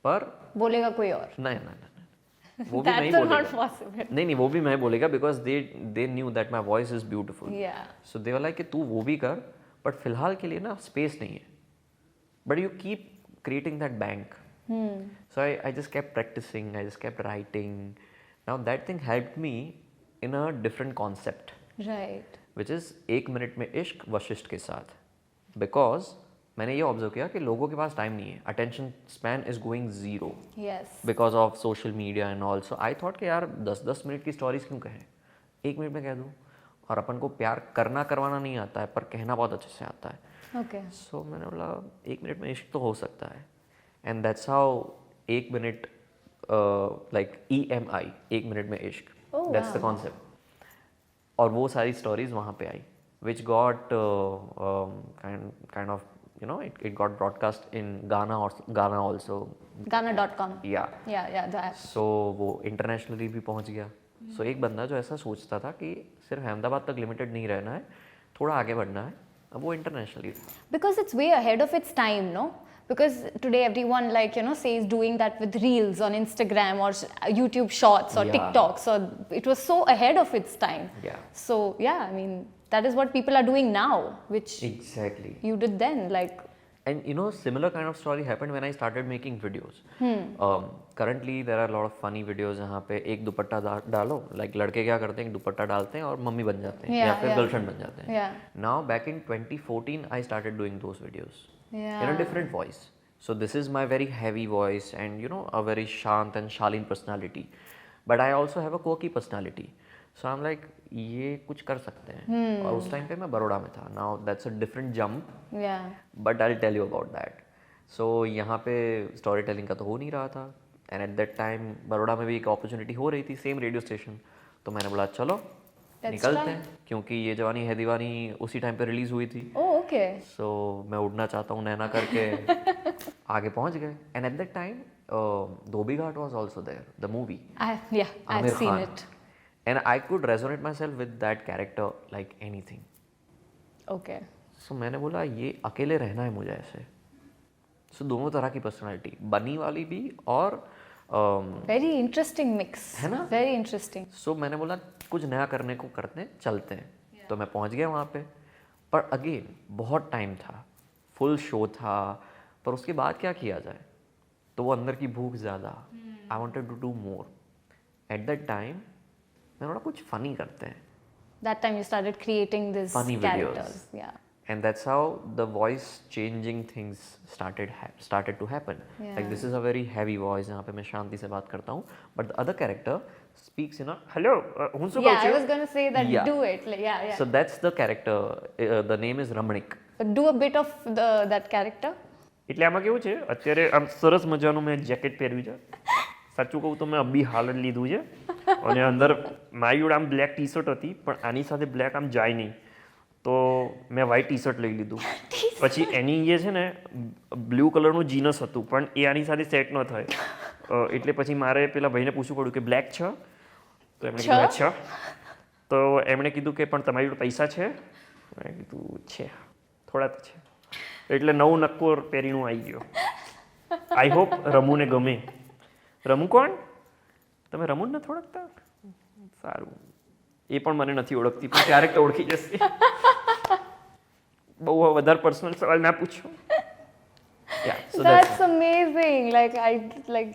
पर बोलेगा कोई और. नहीं नहीं नहीं, वो भी नहीं That's not बोलेगा. possible. नहीं वो भी मैं बोलेगा because they knew that my voice is beautiful. Yeah. So they were like कि तू वो भी कर, बट फिलहाल के लिए ना स्पेस नहीं है, but you keep creating that bank. So I just kept practicing, I just kept writing. Now that thing helped me in a different concept, Right. which is 1 minute में इश्क वशिष्ठ के साथ. Because मैंने ये ऑब्जर्व किया कि लोगों के पास टाइम नहीं है, attention span is going zero Yes. Because of social media and also. I thought कि यार 10-10 मिनट की स्टोरीज क्यों कहें, 1 मिनट में कह दूँ. और अपन को प्यार करना करवाना नहीं आता है, पर कहना बहुत अच्छे से आता है. Okay. सो मैंने बोला 1 मिनट में इश्क तो हो सकता है. And that's how 1 minute like EMI 1 minute में इश्क, Oh, that's the wow. Concept. और वो सारी स्टोरीज वहाँ पे आई which got kind of you know it got broadcast in Ghana also. Ghana.com. या Yeah, the app. सो वो इंटरनेशनली भी पहुँच गया. सो एक बंदा जो ऐसा सोचता था कि सिर्फ अहमदाबाद तक लिमिटेड नहीं रहना है, थोड़ा आगे बढ़ना है, अब वो इंटरनेशनली था. Because it's way ahead of its time, no? Because today everyone, like, you know, says doing that with reels on Instagram or YouTube shorts or Yeah. TikTok. So it was so ahead of its time. Yeah. So yeah, I mean, that is what people are doing now, which Exactly. you did then. Like, And you know, similar kind of story happened when I started making videos. Currently, there are a lot of funny videos जहाँ पे एक दुपट्टा डालो, like लड़के क्या करते हैं, एक दुपट्टा डालते हैं और मम्मी बन जाते हैं, या Yeah, फिर yeah. गर्लफ्रेंड बन जाते हैं. Yeah. Now, back in 2014, I started doing those videos in yeah. a different voice. So this is my very heavy voice and you know a very shant and shaleen personality. But I also have a quirky personality. So I'm like ये कुछ कर सकते हैं. और उस time पे मैं बड़ौदा में था. Now that's a different jump. Yeah. But I tell you about that. So यहाँ पे स्टोरी टेलिंग का तो हो नहीं रहा था. And at that time Baroda में भी एक अपॉर्चुनिटी हो रही थी, सेम रेडियो स्टेशन. तो मैंने बोला चलो निकलते हैं, क्योंकि ये जवानी है दीवानी उसी टाइम पे रिलीज हुई थी. Oh, okay. सो मैं उड़ना चाहता हूँ नैना करके आगे पहुँच गए. And at that time Dhobi Ghat was also there, the movie. Yeah, I've seen it. And I could resonate myself with that character like anything. Okay. So मैंने बोला ये अकेले रहना है मुझे ऐसे. सो दोनों तरह की पर्सनालिटी, बनी वाली भी और Very interesting mix. है ना? Very interesting. सो मैंने बोला कुछ नया करने को करते हैं, चलते हैं. तो मैं पहुंच गया वहाँ पे, पर अगेन बहुत टाइम था, फुल शो था, पर उसके बाद क्या किया जाए. तो वो अंदर की भूख ज़्यादा, I wanted to do more. At that time मैंने बोला कुछ फ़नी करते हैं. That time you started creating these Funny videos. characters. Yeah. And that's how the voice changing things started to happen. Yeah. Like this is a very heavy voice जहाँ पे मैं शांति से बात करता हूँ, but the other character speaks in a hello हुंसु Yeah, I was going to say that. Yeah. Do it. Like, yeah, yeah. So that's the character. The name is Ramanik. But do a bit of that character. એટલે આમાં કેવું છે અત્યારે આમ સરસ મજાનું મેં jacket પહેર્યું છે. સાચું કહું તો મેં અબી હાલ જ લીધું છે અને અંદર મારી જોડે આમ બ્લેક ટી શર્ટ હતી, પણ આની સાથે બ્લેક આમ જાય નહીં, તો મેં વ્હાઇટ ટી શર્ટ લઈ લીધું. પછી એની જે છે ને બ્લુ કલરનું જીનસ હતું, પણ એ આની સાથે સેટ ન થાય. એટલે પછી મારે પેલા ભાઈને પૂછવું પડ્યું કે બ્લેક છે? તો એમણે કીધું અચ્છા. તો એમણે કીધું કે પણ તમારી જોડે પૈસા છે? મેં કીધું છે, થોડા તો છે. એટલે નવું નક્કોર પહેરીનું આવી ગયો. આઈ હોપ રમુને ગમે. રમુ કોણ? તમે રમુને નથી ઓળખતા? સારું, એ પણ મને નથી ઓળખતી, પણ ક્યારેક તો ઓળખી જશે. બહુ વધારે પર્સનલ સવાલ ના પૂછો. Yeah. So That's amazing. Like,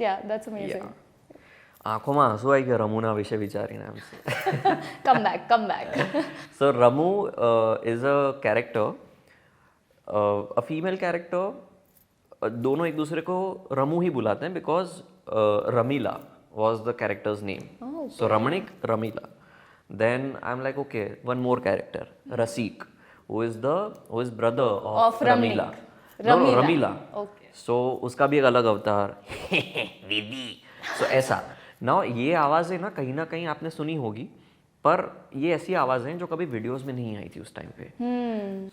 yeah, that's amazing. Yeah. આંખોમાં આંસુ આવી ગયા રમુના વિશે વિચારીને એમ. Come back. So Ramu is a character, a female character. दोनों एक दूसरे को रमू ही बुलाते हैं because Ramila was the character's name. So Ramanik, Ramila. Then I'm like, okay, one more character, Rasik, who is brother of Ramila. No, Ramila. Okay. So उसका भी एक अलग अवतार विधि. So ऐसा. Now ये आवाज़ें ना कहीं आपने सुनी होगी, पर ये ऐसी आवाज़ें हैं जो कभी वीडियोस में नहीं आई थी उस टाइम पे.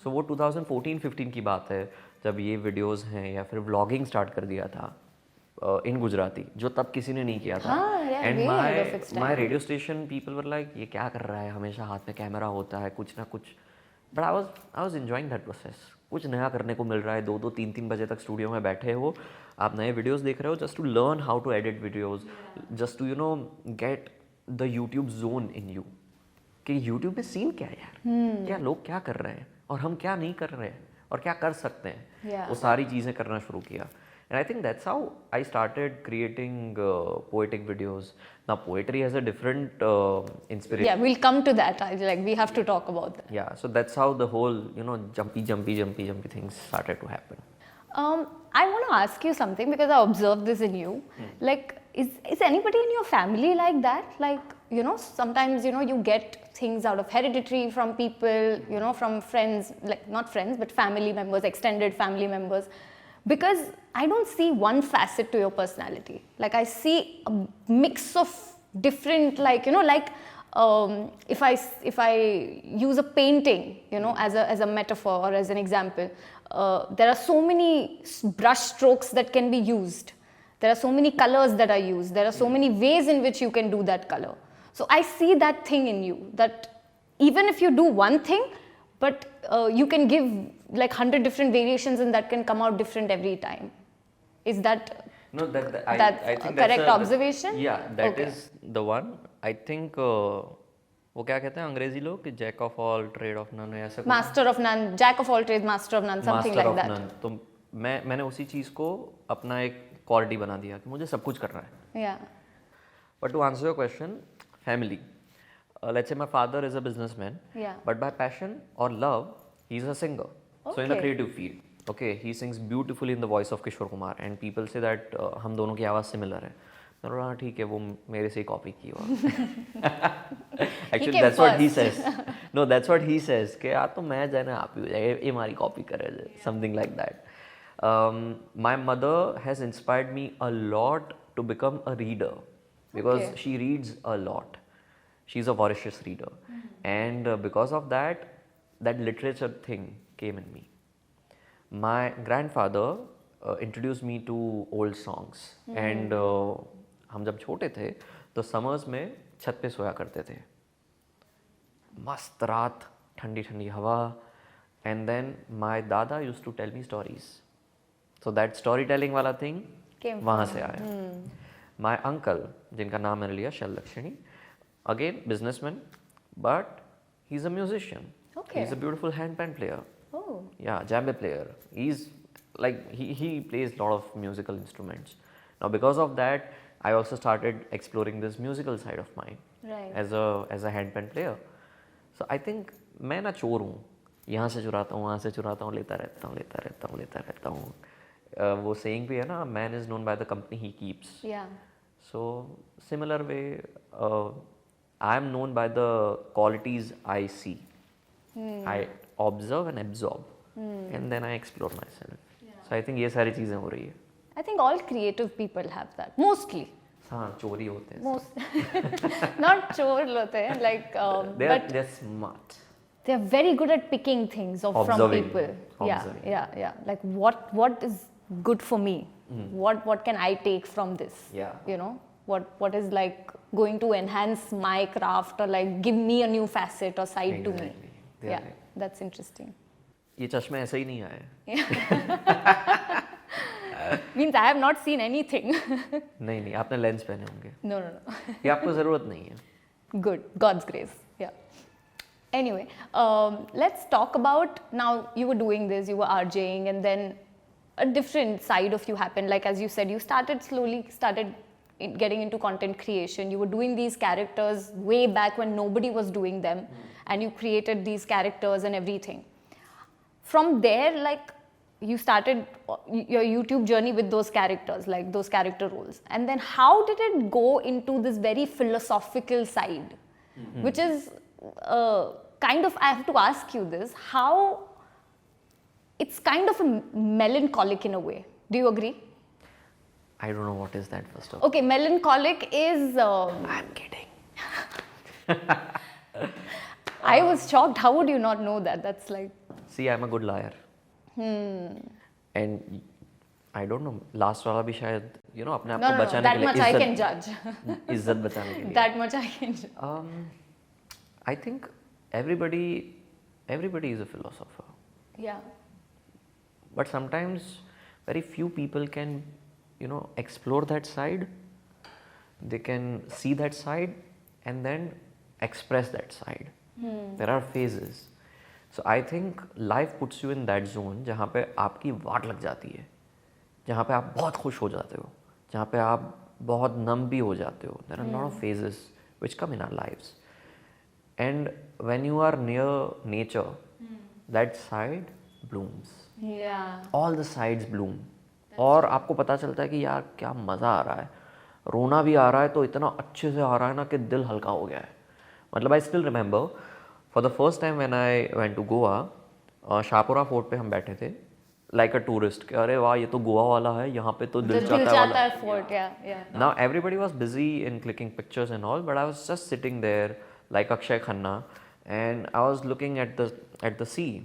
सो वो 2014-15 की बात है जब ये वीडियोस हैं, या फिर व्लॉगिंग स्टार्ट कर दिया था इन गुजराती, जो तब किसी ने नहीं किया था. And my radio station people were like, ये क्या कर रहा है, हमेशा हाथ में कैमरा होता है, कुछ ना कुछ. But I was enjoying that process. कुछ नया करने को मिल रहा है. 2-2, 3-3 बजे तक स्टूडियो में बैठे हो, आप नए वीडियोस देख रहे हो, just to learn how to edit videos, just to get the YouTube zone in you, कि यूट्यूब में सीन क्या है यार, क्या लोग क्या कर रहे हैं और हम क्या नहीं कर रहे हैं और क्या कर सकते हैं. वो सारी चीज़ें करना शुरू किया. And I think that's how I started creating poetic videos. Now poetry has a different inspiration. Yeah, we'll come to that. We have to talk about that. Yeah, so that's how the whole jumpy things started to happen. I want to ask you something because I observed this in you. Like, is anybody in your family like that? Like, sometimes, you get things out of hereditary from people, from friends, like not friends, but family members, extended family members. Because I don't see one facet to your personality. Like, I see a mix of different, if I use a painting, as a metaphor or as an example, there are so many brush strokes that can be used. There are so many colors that are used. There are so many ways in which you can do that color. So I see that thing in you, that even if you do one thing, but you can give like 100 different variations and that can come out different every time. Is that I think correct observation? Yeah, that is the one. I think वो क्या कहते हैं अंग्रेजी लोग कि jack of all trade of none, ऐसा master of none, jack of all trade master of none, something like that. तो मैंने उसी चीज को अपना एक क्वालिटी बना दिया कि मुझे सब कुछ करना है. Yeah. But to answer your question, family. Let's say my father is a businessman, but by passion or love, he's a singer. So in a creative field, okay, he sings beautifully in the voice of Kishore Kumar, and people say that हम दोनों की आवाज़ similar है. मैंने बोला हाँ ठीक है, वो मेरे से ही कॉपी की हुआ. Actually, that's what he says. No, that's what he says कि यार तो मैं जाने आप ही हो जाए, ये हमारी कॉपी करे, something like that. My mother has inspired me a lot to become a reader because she reads a lot. She's a voracious reader, and because of that, that literature thing came in me. My grandfather introduced me to old songs, and हम जब छोटे थे तो summers में छत पे सोया करते थे. मस्त रात, ठंडी ठंडी हवा, and then my dada used to tell me stories. So that storytelling वाला thing वहाँ से आया. My uncle, जिनका नाम मैंने लिया शैल Lakshmi, again businessman, but he's a musician. He's a beautiful handpan player. Yeah, djembe player. He's like he plays a lot of musical instruments. Now because of that, I also started exploring this musical side of mine as a handpan player. So I think मैं ना चोर हूँ, यहाँ से चुराता हूँ, वहाँ से चुराता हूँ, लेता रहता हूँ. वो saying भी है ना, man is known by the company he keeps. Yeah. So similar way, I am known by the qualities I see. I observe and absorb, and then I explore myself. So I think ये सारी चीजें हो रही है. I think all creative people have that, mostly. हाँ, चोरी होते हैं. Most, not चोर होते हैं, like, they're smart. They're very good at picking things from people. Observing. Yeah. Like what is good for me? What can I take from this? Yeah. What is like going to enhance my craft or like give me a new facet or side to me? Yeah, that's interesting. ये चश्मे ऐसे ही नहीं आए. Means I have not seen anything. नहीं, आपने lens पहने होंगे. No. ये आपको जरूरत नहीं है. Good, God's grace. Yeah. Anyway, let's talk about, now you were doing this, you were RJing, and then a different side of you happened. Like as you said, you started getting into content creation. You were doing these characters way back when nobody was doing them, and you created these characters and everything. From there, like, you started your YouTube journey with those characters, like those character roles. And then how did it go into this very philosophical side, which is kind of, I have to ask you this, how it's kind of a melancholic in a way. Do you agree? I don't know what is that first of all. Okay, melancholic is... I'm kidding. I was shocked. How would you not know that? That's like... See, I'm a good liar. And I don't know, last वाला भी शायद, you know, अपने आप No, को no, no, बचाने that के लिए much I can judge. इज्जत बचाने के लिए. That much I can judge. I think everybody is a philosopher, Yeah. but sometimes very few people can, you know, explore that side. They can see that side and then express that side. There are phases. So I think life puts you in that zone जहाँ पे आपकी वाट लग जाती है, जहाँ पे आप बहुत खुश हो जाते हो, जहाँ पे आप बहुत नम भी हो जाते हो. There are a lot of phases which come in our lives. And when you are near nature, that side blooms. Yeah. All the sides bloom. और आपको पता चलता है कि यार क्या मज़ा आ रहा है, रोना भी आ रहा है तो इतना अच्छे से आ रहा है ना कि दिल हल्का हो गया है. मतलब I still remember for the first time when I went to Goa, Shahpura fort पे हम बैठे थे like a tourist कि अरे वाह ये तो गोवा वाला है, यहाँ पे तो दिल चाहता है वाला. Fort, yeah, yeah. Now everybody was busy in clicking pictures and all, but I was just sitting there like Akshay Khanna, and I was looking at the sea,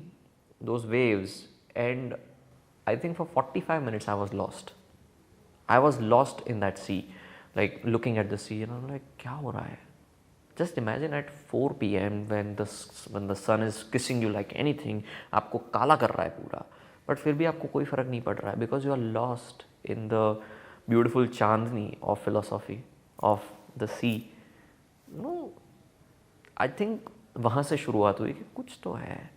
those waves, and I think for 45 minutes I was lost. I was lost in that sea, like looking at the sea, and I'm like, क्या हो रहा है? Just imagine at 4 p.m. when the sun is kissing you like anything, आपको काला कर रहा है पूरा, but फिर भी आपको कोई फर्क नहीं पड़ रहा है because you are lost in the beautiful chandni of philosophy of the sea. No, I think वहाँ से शुरुआत हुई कि कुछ तो है.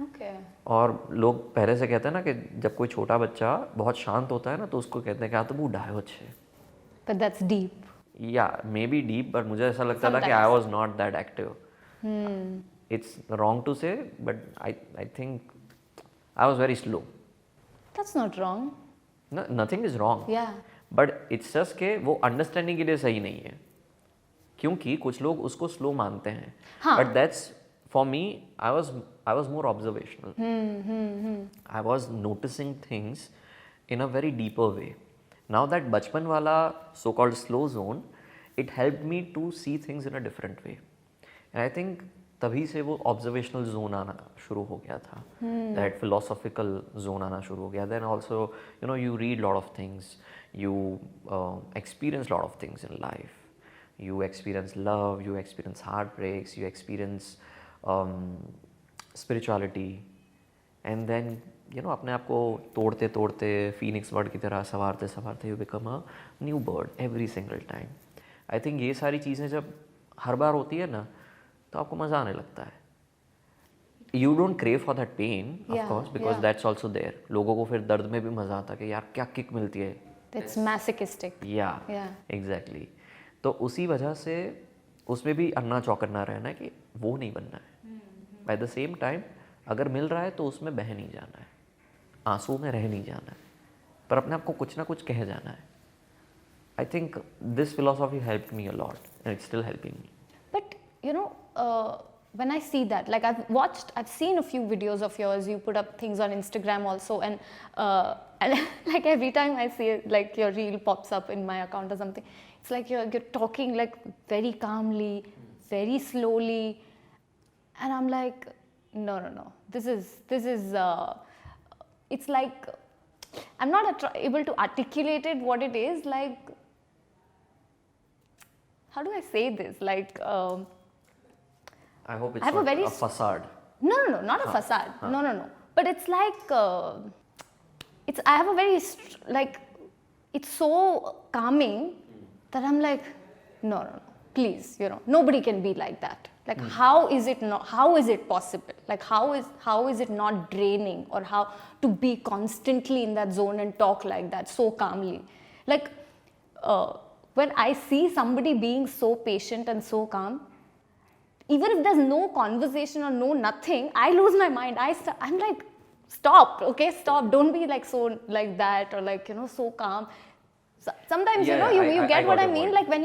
Okay. और लोग पहले से कहते हैं ना कि जब कोई छोटा बच्चा बहुत शांत होता है ना तो उसको कहते हैं कि हाँ तो बूढ़ा है अच्छे. But that's deep. Yeah, maybe deep, but मुझे ऐसा लगता था कि I was not that active. It's wrong to say, but I think I was very slow. That's not wrong. No, nothing is wrong. Yeah. But it's just कि वो understanding के लिए सही नहीं है, क्योंकि कुछ लोग उसको slow मानते हैं. हाँ. But that's for me. I was more observational. I was noticing things in a very deeper way. Now that बचपन वाला so-called slow zone, it helped me to see things in a different way. And I think तभी से वो observational zone आना शुरू हो गया था. That philosophical zone आना शुरू हो गया. Then also, you know, you read a lot of things. You experience a lot of things in life. You experience love. You experience heartbreaks. You experience spirituality. And then, you know, अपने आप को तोड़ते तोड़ते phoenix bird की तरह संवारते संवारते you become a new bird every single time. I think ये सारी चीज़ें जब हर बार होती है ना तो आपको मज़ा आने लगता है. You don't crave for that pain, of Yeah, course, because yeah. that's also there. लोगों को फिर दर्द में भी मज़ा आता है कि यार क्या किक मिलती है. That's masochistic. Yeah, Yeah. exactly. तो उसी वजह से उसमें भी अन्ना चौकन्ना रहना है कि वो नहीं बनना है. By the same time, अगर मिल रहा है तो उसमें बह नहीं जाना है, आंसू में रह नहीं जाना है, पर अपने आप को कुछ ना कुछ कह जाना है. I think this philosophy helped me a lot, and it's still helping me. But you know, when I see that, like I've seen a few videos of yours. You put up things on Instagram also, and like every time I see it, like your reel pops up in my account or something, it's like you're talking like very calmly, very slowly, and I'm like, no. This is. It's like I'm not able to articulate it what it is like. How do I say this? Like. I hope it's I have not a very a facade. No, not a facade. No. But it's like, I have a very, like, it's so calming that I'm like, no, please, you know, nobody can be like that. Like, how is it possible? Like, how is it not draining, or how to be constantly in that zone and talk like that so calmly? Like, when I see somebody being so patient and so calm, even if there's no conversation or no nothing, I lose my mind. I'm like, stop, okay, stop. Don't be like so like that, or like, you know, so calm. Sometimes, Yeah, you know, yeah, you I get got what I your mean. point. Like when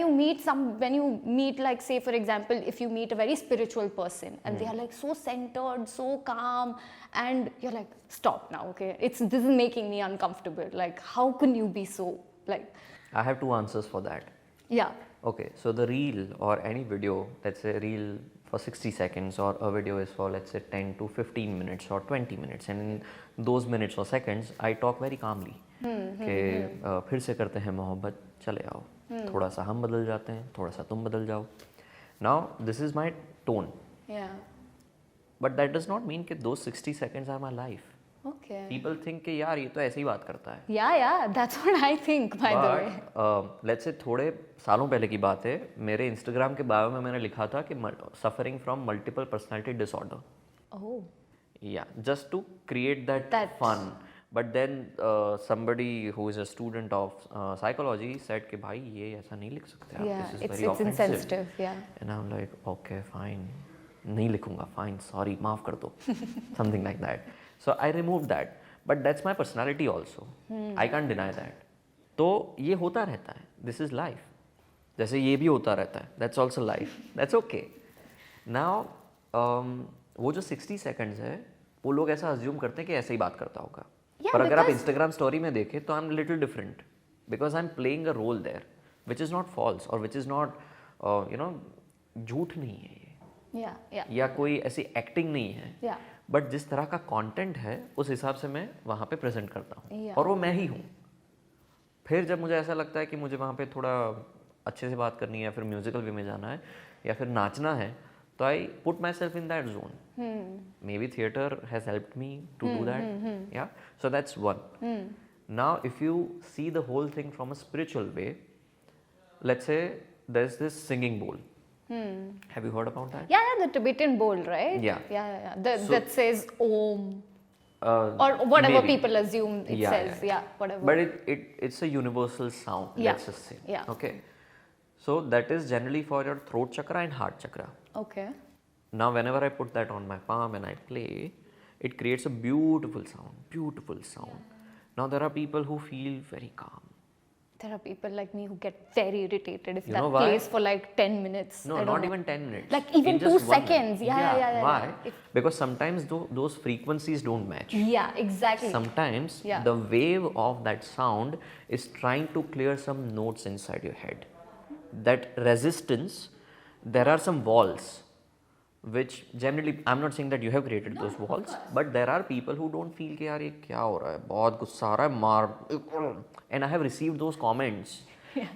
you meet, like, say for example, if you meet a very spiritual person and they are like so centered, so calm, and you're like, stop now, okay? This is making me uncomfortable. Like, how can you be so like? I have two answers for that. Yeah. Okay, so the reel or any video, let's say reel for 60 seconds or a video is for let's say 10 to 15 minutes or 20 minutes, and in those minutes or seconds I talk very calmly कि फिर से करते हैं मोहब्बत, चले आओ, थोड़ा सा हम बदल जाते हैं, थोड़ा सा तुम बदल जाओ. Now this is my tone, Yeah. but that does not mean कि those 60 seconds are my life. Okay. People think कि यार ये तो ऐसे ही बात करता है. Yeah, that's what I think, by the way. Let's say थोड़े सालों पहले की बात है, मेरे इंस्टाग्राम के बायो में मैंने लिखा था कि suffering from multiple personality disorder. Oh. Yeah, just to create that fun. But then somebody who is a student of psychology said कि भाई ये ऐसा नहीं लिख सकते आप. Yeah, This is it's very offensive. insensitive. Yeah. And I'm like, okay, fine, नहीं लिखूंगा, fine, sorry, माफ कर दो, something like that. So I removed that. But that's my personality also. I can't deny that. तो ये होता रहता है. This is life. जैसे ये भी होता रहता है. That's also life. That's okay. Now वो जो 60 seconds है, वो लोग ऐसा assume करते हैं कि ऐसे ही बात करता होगा. Yeah, पर अगर आप because- Instagram story में देखें तो I'm little different because I'm playing a role there, which is not false or which is not, झूठ नहीं है ये. Yeah. या कोई ऐसी एक्टिंग नहीं है. Yeah. बट जिस तरह का कंटेंट है उस हिसाब से मैं वहाँ पे प्रेजेंट करता हूँ. Yeah. और वो मैं ही हूँ. फिर जब मुझे ऐसा लगता है कि मुझे वहाँ पे थोड़ा अच्छे से बात करनी है या फिर म्यूजिकल वे में जाना है या फिर नाचना है, तो I put myself in that zone. Maybe theatre has helped me to do that. Yeah so that's one. Now if you see the whole thing from a spiritual way, let's say there is this singing bowl. Have you heard about that? Yeah, the Tibetan bowl, right? Yeah. That says Om, or whatever Maybe. people assume it says. Yeah, whatever. But it's a universal sound. Yeah. Let's just say. Yeah. Okay. So that is generally for your throat chakra and heart chakra. Okay. Now, whenever I put that on my palm and I play, it creates a beautiful sound. Beautiful sound. Now there are people who feel very calm. There are people like me who get very irritated if You that know why? plays for like 10 minutes. No, I don't not know. even 10 minutes. Like even In just 2 1 minute. seconds. Yeah. Why? Because sometimes those frequencies don't match. Yeah, exactly. Sometimes Yeah. the wave of that sound is trying to clear some notes inside your head. That resistance, there are some walls which generally, I'm not saying that you have created those walls, but there are people who don't feel कि यार ये क्या हो रहा है, बहुत गुस्सा आ रहा है, मार. And I have received those comments.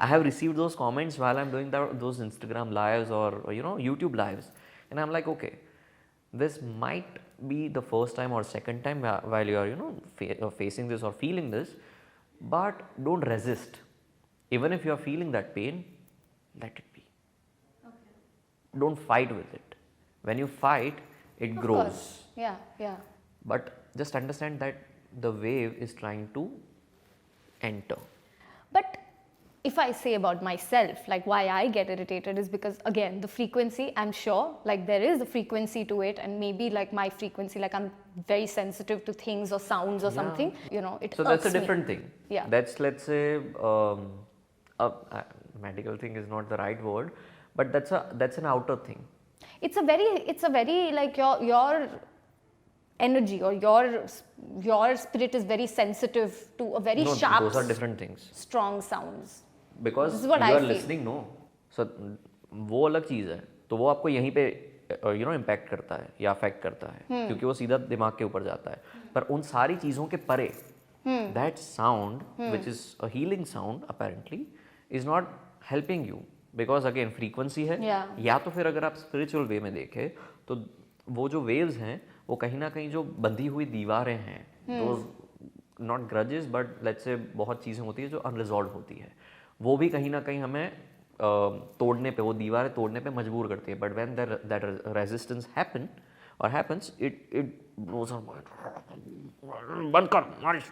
I have received those comments while I'm doing those Instagram lives or YouTube lives, and I'm like, okay, this might be the first time or second time while you are facing this or feeling this, but don't resist. Even if you are feeling that pain, let it be. Don't fight with it. When you fight, it Of grows. course. Yeah. But just understand that the wave is trying to enter. But if I say about myself, like why I get irritated is because, again, the frequency, I'm sure, like there is a frequency to it, and maybe like my frequency, like I'm very sensitive to things or sounds or Yeah. something, it So that's a irks me. different thing. Yeah. That's, let's say, medical thing is not the right word, but that's an outer thing. It's a very like your energy or your spirit is very sensitive to a very No, sharp, those are different things. strong sounds. Because This is you what I are feel. listening, no. So वो अलग चीज़ है, तो वो आपको यहीं पे impact करता है या अफेक्ट करता है, क्योंकि वो सीधा दिमाग के ऊपर जाता है. पर उन सारी चीज़ों के परे, that sound, which is a healing sound apparently, is not helping you. Because again frequency है. Yeah. या तो फिर अगर आप स्पिरिचुअल वे में देखें तो वो जो वेव्स हैं वो कहीं ना कहीं जो बंधी हुई दीवारें हैं, those not grudges but let's say बहुत चीज़ें होती है जो अनरिजॉल्व होती है, वो भी कहीं ना कहीं हमें तोड़ने पे, वो दीवारें तोड़ने पे मजबूर करती है. But when that resistance happens, it blows out, बंद कर मारिश,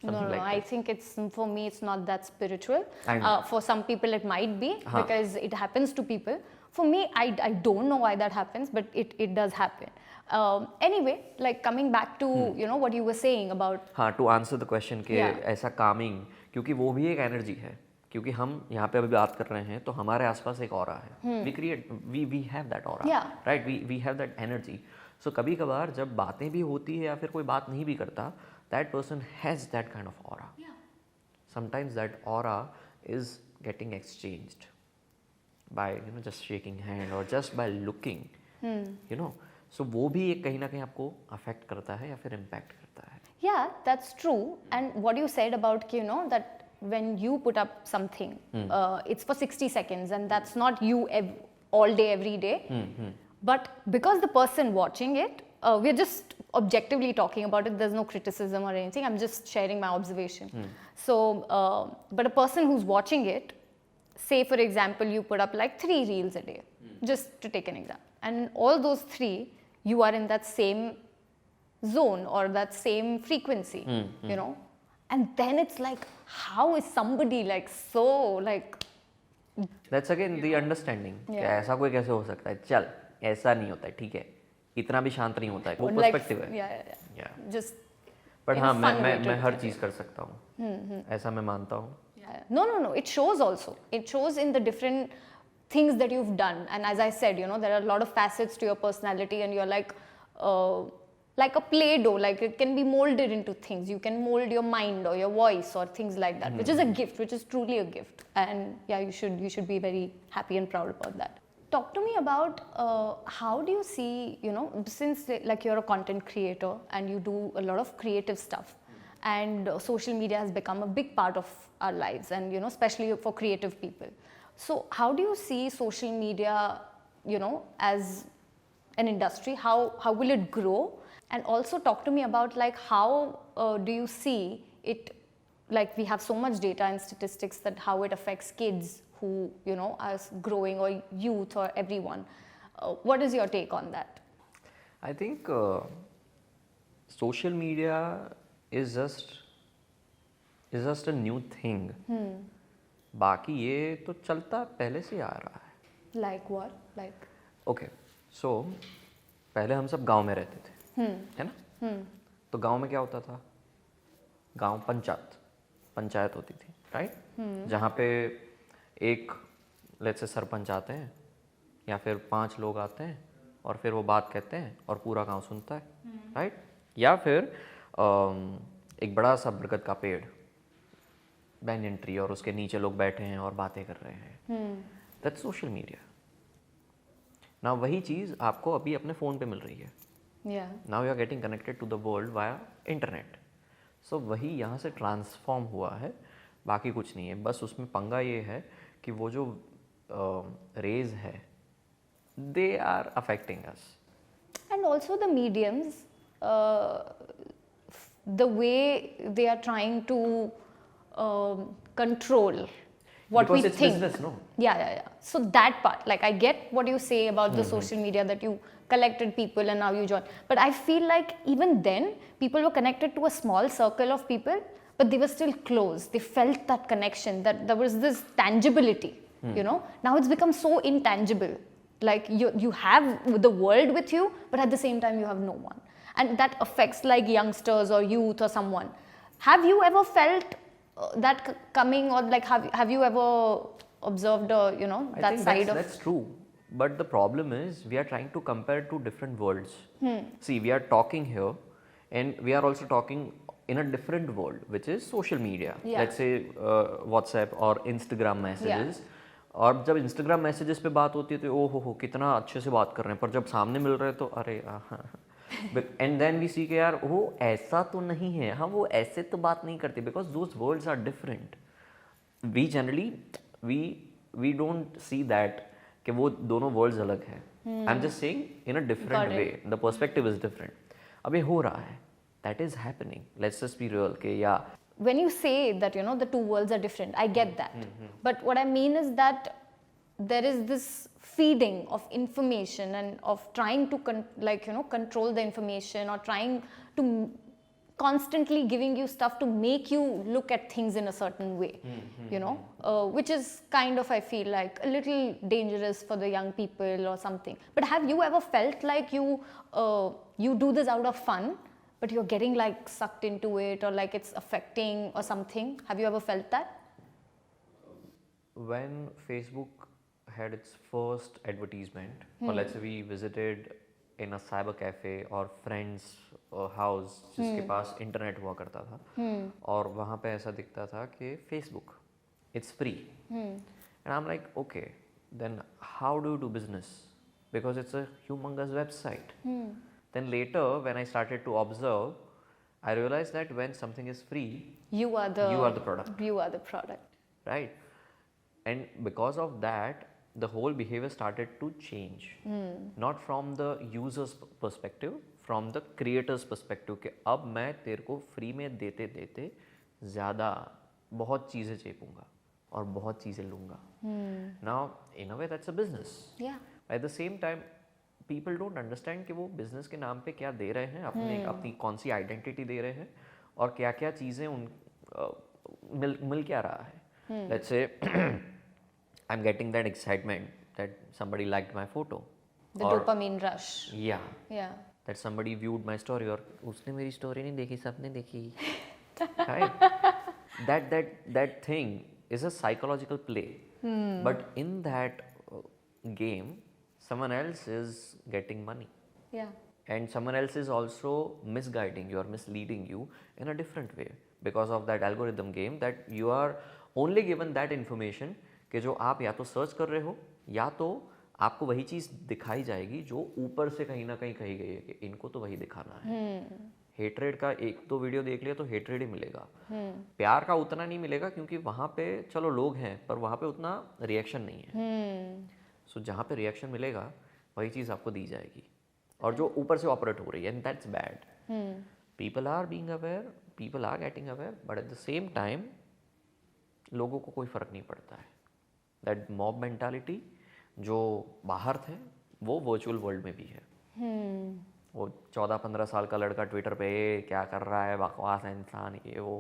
something like I that. think it's, for me, it's not that spiritual. I know. For some people, it might be because it happens to people. For me, I don't know why that happens, but it does happen. Anyway, like coming back to you know what you were saying about हाँ, to answer the question कि Yeah. ऐसा कामिंग, क्योंकि वो भी एक energy है, क्योंकि हम यहाँ पे अभी बात कर रहे हैं तो हमारे आसपास एक ऑरा है, we create, we have that aura, Yeah. Right, we have that energy. So कभी कभार जब बातें भी होती है या फिर कोई बात नहीं भी करता, that person has that kind of aura. Sometimes that aura is getting exchanged by you know just shaking hand और just by looking, you know. So वो भी एक कहीं ना कहीं आपको अफेक्ट करता है या फिर इम्पैक्ट करता है. Yeah, that's true. And what you said about, you know, that when you put up something, it's for 60 seconds and that's not you all day, every day. But because the person watching it, we're just objectively talking about it, there's no criticism or anything, I'm just sharing my observation. So, but a person who's watching it, say for example, you put up like 3 reels a day, just to take an example. And all those 3, you are in that same zone or that same frequency, you know, and then it's like, how is somebody like so like that's again the understanding कि ऐसा कोई कैसे हो सकता है, चल ऐसा नहीं होता है, ठीक है, इतना भी शांत नहीं होता है, वो like, पर्सपेक्टिव है. yeah. Just but in a हाँ, fun way to मैं हर explain चीज़ कर सकता हूँ, ऐसा मैं मानता हूँ. No, it shows also, it shows in the different things that you've done. And as I said, you know, there are a lot of facets to your personality and you're like a play-doh, like it can be molded into things. You can mold your mind or your voice or things like that, which is a gift, which is truly a gift. And yeah, you should be very happy and proud about that. Talk to me about how do you see, you know, since like you're a content creator and you do a lot of creative stuff, and social media has become a big part of our lives, and you know, especially for creative people. So how do you see social media, you know, as an industry? How will it grow? And also talk to me about like how do you see it, like we have so much data and statistics that how it affects kids who, you know, are growing, or youth, or everyone. What is your take on that? I think social media is just a new thing. बाकी ये तो चलता पहले से आ रहा है. Like what? Like okay, सो पहले हम सब गांव में रहते थे, है ना. तो गांव में क्या होता था, गांव पंचायत होती थी, राइट, जहाँ पे एक लेट्स से सरपंच आते हैं या फिर 5 लोग आते हैं और फिर वो बात कहते हैं और पूरा गांव सुनता है, राइट. या फिर एक बड़ा सा बरगद का पेड़, बैंगन ट्री, और उसके नीचे लोग बैठे हैं और बातें कर रहे हैं. That's social media. ना वही चीज़ आपको अभी अपने फ़ोन पे मिल रही है. yeah. Now you are getting connected to the world via internet. So वही यहाँ से ट्रांसफॉर्म हुआ है, बाकी कुछ नहीं है. बस उसमें पंगा ये है कि वो जो रेज है, they are affecting us. And also the mediums, the way they are trying to control what Because we it's think. business, no? Yeah. So that part, like I get what you say about the social media, that you collected people and now you join. But I feel like even then, people were connected to a small circle of people, but they were still close. They felt that connection, that there was this tangibility, you know. Now it's become so intangible. Like you have the world with you, but at the same time you have no one. And that affects like youngsters or youth or someone. Have you ever felt that coming, or like have you ever observed you know, I that think side that's true. But the problem is we are trying to compare two different worlds. See, we are talking here and we are also talking in a different world, which is social media. Yeah. Let's say WhatsApp or Instagram messages. और जब Instagram messages पे बात होती है तो ओ हो कितना अच्छे से बात कर रहे हैं, पर जब सामने मिल रहे हैं तो अरे एंड देन वी सी के यार वो ऐसा तो नहीं है, हाँ वो ऐसे तो बात नहीं करते, because those worlds are different. We generally we don't see that कि वो दोनों वर्ल्ड्स अलग हैं. I am just saying in a different way, the perspective is different. अब ये हो रहा है, that is happening. Let's just be real के या when you say that, you know, the two worlds are different, I get that. But what I mean is that there is this feeding of information and of trying to like, you know, control the information or trying to constantly giving you stuff to make you look at things in a certain way, you know, which is kind of, I feel like, a little dangerous for the young people or something. But have you ever felt like you do this out of fun, but you're getting like sucked into it, or like it's affecting or something? Have you ever felt that? When Facebook had its first advertisement, or let's say we visited in a cyber cafe or friends house जिसके पास internet हुआ करता था, और वहाँ पे ऐसा दिखता था कि Facebook it's free, and I am like okay, then how do you do business, because it's a humongous website. Then later when I started to observe, I realized that when something is free, you are the product. You are the product. Right? And because of that, the whole behavior started to change. Not from the user's perspective, from the creator's perspective, कि अब मैं तेरे को free में देते देते ज़्यादा बहुत चीज़ें चेपूंगा और बहुत चीज़ें लूँगा. Now in a way that's a business. Yeah. At the same time, people don't understand कि वो business के नाम पे क्या दे रहे हैं, अपनी कौन सी आइडेंटिटी दे रहे हैं, और क्या क्या चीज़ें उन मिल क्या रहा है. Let's say I'm getting that excitement that somebody liked my photo. The dopamine rush. Yeah. Yeah. That somebody viewed my story, और उसने मेरी story नहीं देखी, सबने देखी. Right? That thing is a psychological play. But in that game, someone else is getting money. Yeah. And someone else is also misguiding you or misleading you in a different way because of that algorithm game, that you are only given that information कि जो आप या तो search कर रहे हो, या तो आपको वही चीज़ दिखाई जाएगी जो ऊपर से कहीं ना कहीं कही गई है कि इनको तो वही दिखाना है. हेटरेड का एक दो वीडियो देख लिया तो हेटरेड ही मिलेगा. प्यार का उतना नहीं मिलेगा, क्योंकि वहाँ पे चलो लोग हैं, पर वहाँ पे उतना रिएक्शन नहीं है. सो जहाँ पे रिएक्शन मिलेगा वही चीज़ आपको दी जाएगी, और जो ऊपर से ऑपरेट हो रही है, and that's bad. People are being aware, people are getting aware, but at the same time लोगों को कोई फ़र्क नहीं पड़ता है. दैट मॉब मेंटालिटी जो बाहर थे वो वर्चुअल वर्ल्ड में भी है. वो 14-15 साल का लड़का ट्विटर पे क्या कर रहा है, बकवास है इंसान, ये वो,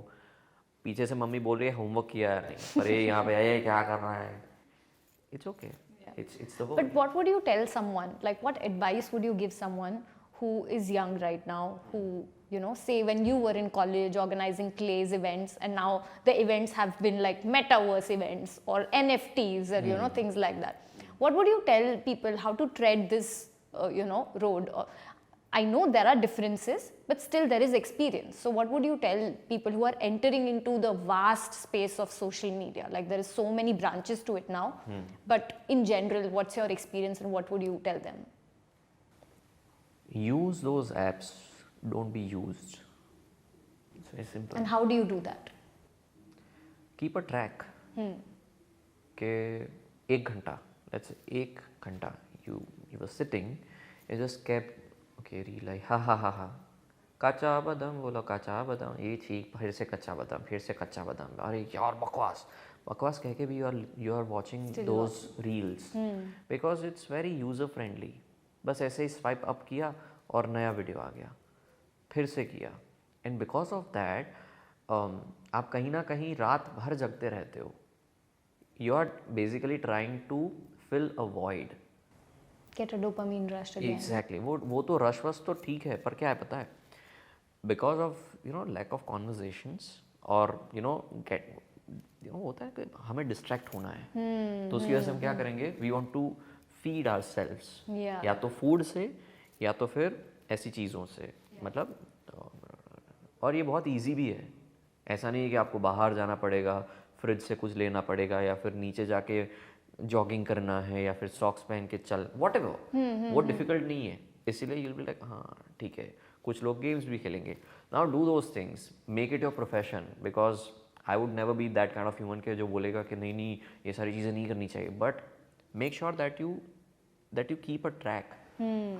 पीछे से मम्मी बोल रही है होमवर्क किया है नहीं, पर ये यहाँ पे ये क्या कर रहा है. It's okay. It's the world. But what would you tell someone? Like, what advice would you give someone who is young right now, who, you know, say when you were in college organizing Clay's events, and now the events have been like metaverse events or NFTs or, you know, things like that. What would you tell people how to tread this, you know, road? I know there are differences, but still there is experience. So what would you tell people who are entering into the vast space of social media? Like, there is so many branches to it now, but in general, what's your experience and what would you tell them? Use those apps, don't be used. It's very simple. And how do you do that? Keep a track. के 1 घंटा, let's say 1 घंटा you were sitting, you just kept okay, reel आई हा कच्चा बादाम, बोलो कच्चा बादाम, ये ठीक, फिर से कच्चा बादाम, फिर से कच्चा बादाम, अरे यार बकवास कह के भी you are watching those reels because it's very user friendly. बस ऐसे ही स्वाइप अप किया और नया वीडियो आ गया, फिर से किया, एंड बिकॉज ऑफ दैट आप कहीं ना कहीं रात भर जगते रहते हो. You are basically trying to fill a void. Get a dopamine rush again. Exactly. वो तो रश वश तो ठीक है, पर क्या है पता है, because of lack of conversations, और होता है कि हमें डिस्ट्रैक्ट होना है, तो उसकी वजह से हम क्या करेंगे, we want to feed ourselves, या तो फूड से या तो फिर ऐसी चीज़ों से. मतलब और ये बहुत इजी भी है, ऐसा नहीं है कि आपको बाहर जाना पड़ेगा, फ्रिज से कुछ लेना पड़ेगा, या फिर नीचे जाके जॉगिंग करना है, या फिर सॉक्स पहन के चल व्हाटएवर. वो डिफिकल्ट नहीं है, इसीलिए यू विल बी लाइक हाँ ठीक है. कुछ लोग गेम्स भी खेलेंगे. Now do those things, make it your profession, because I would never be that kind of human के जो बोलेगा कि नहीं ये सारी चीज़ें नहीं करनी चाहिए. But make sure that you keep a track.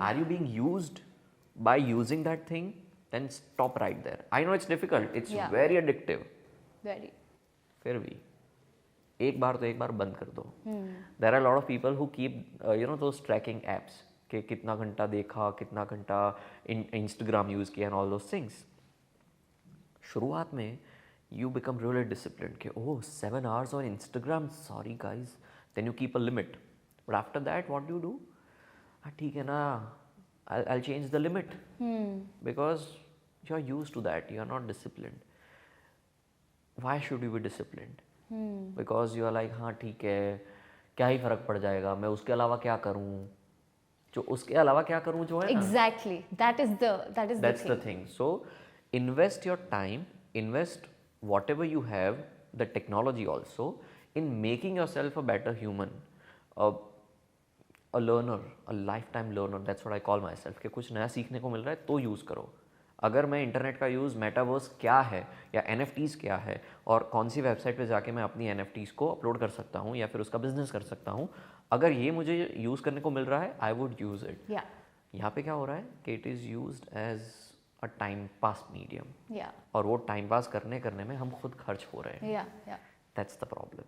Are you being used by using that thing, then stop right there. I know it's difficult, it's very addictive. Very. फिर भी एक बार बंद कर दो. There are a lot of people who keep those tracking apps कि कितना घंटा देखा, कितना घंटा Instagram यूज़ किया and all those things. शुरुआत में you become really disciplined कि oh 7 hours on Instagram, sorry guys, then you keep a limit. But after that, what do? ठीक है ना, I'll change the limit because you're used to that. You're not disciplined. Why should you be disciplined? Because you're like हाँ ठीक है, क्या ही फर्क पड़ जाएगा, मैं उसके अलावा क्या करूँ, जो उसके अलावा क्या करूँ जो है ना, Exactly. That's the thing. So invest your time, invest whatever you have, the technology also, in making yourself a better human, a learner, a lifetime learner. That's what I call myself. कि कुछ नया सीखने को मिल रहा है तो use करो. अगर मैं इंटरनेट का यूज़, मेटावर्स क्या है या NFTs क्या है और कौन सी वेबसाइट पे जाके मैं अपनी NFTs को अपलोड कर सकता हूँ या फिर उसका बिजनेस कर सकता हूँ, अगर ये मुझे यूज़ करने को मिल रहा है, आई वुड यूज़ इट. यहाँ पे क्या हो रहा है कि it is used as a time pass medium, और वो टाइम पास करने में हम खुद खर्च हो रहे हैं. That's the problem.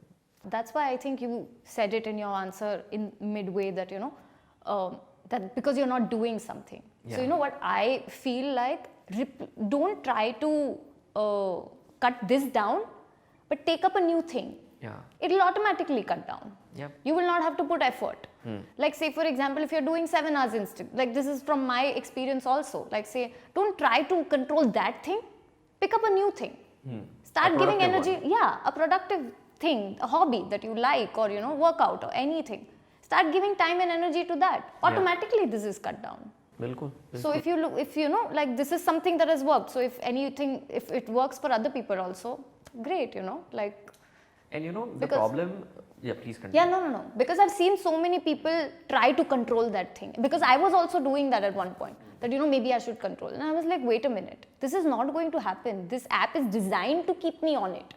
That's why I think you said it in your answer in midway that that because you're not doing something. So you know what I feel like, don't try to cut this down, but take up a new thing. It'll automatically cut down. You will not have to put effort. Like say for example, if you're doing 7 hours instant, like this is from my experience also, like say don't try to control that thing, pick up a new thing. Start giving energy. A productive thing, a hobby that you like, or workout or anything. Start giving time and energy to that. Automatically this is cut down. बिल्कुल. So if you know like this is something that has worked, so if it works for other people also, great, like. And the problem, please continue. No, because I've seen so many people try to control that thing, because I was also doing that at one point, that maybe I should control, and I was like, wait a minute, this is not going to happen. This app is designed to keep me on it.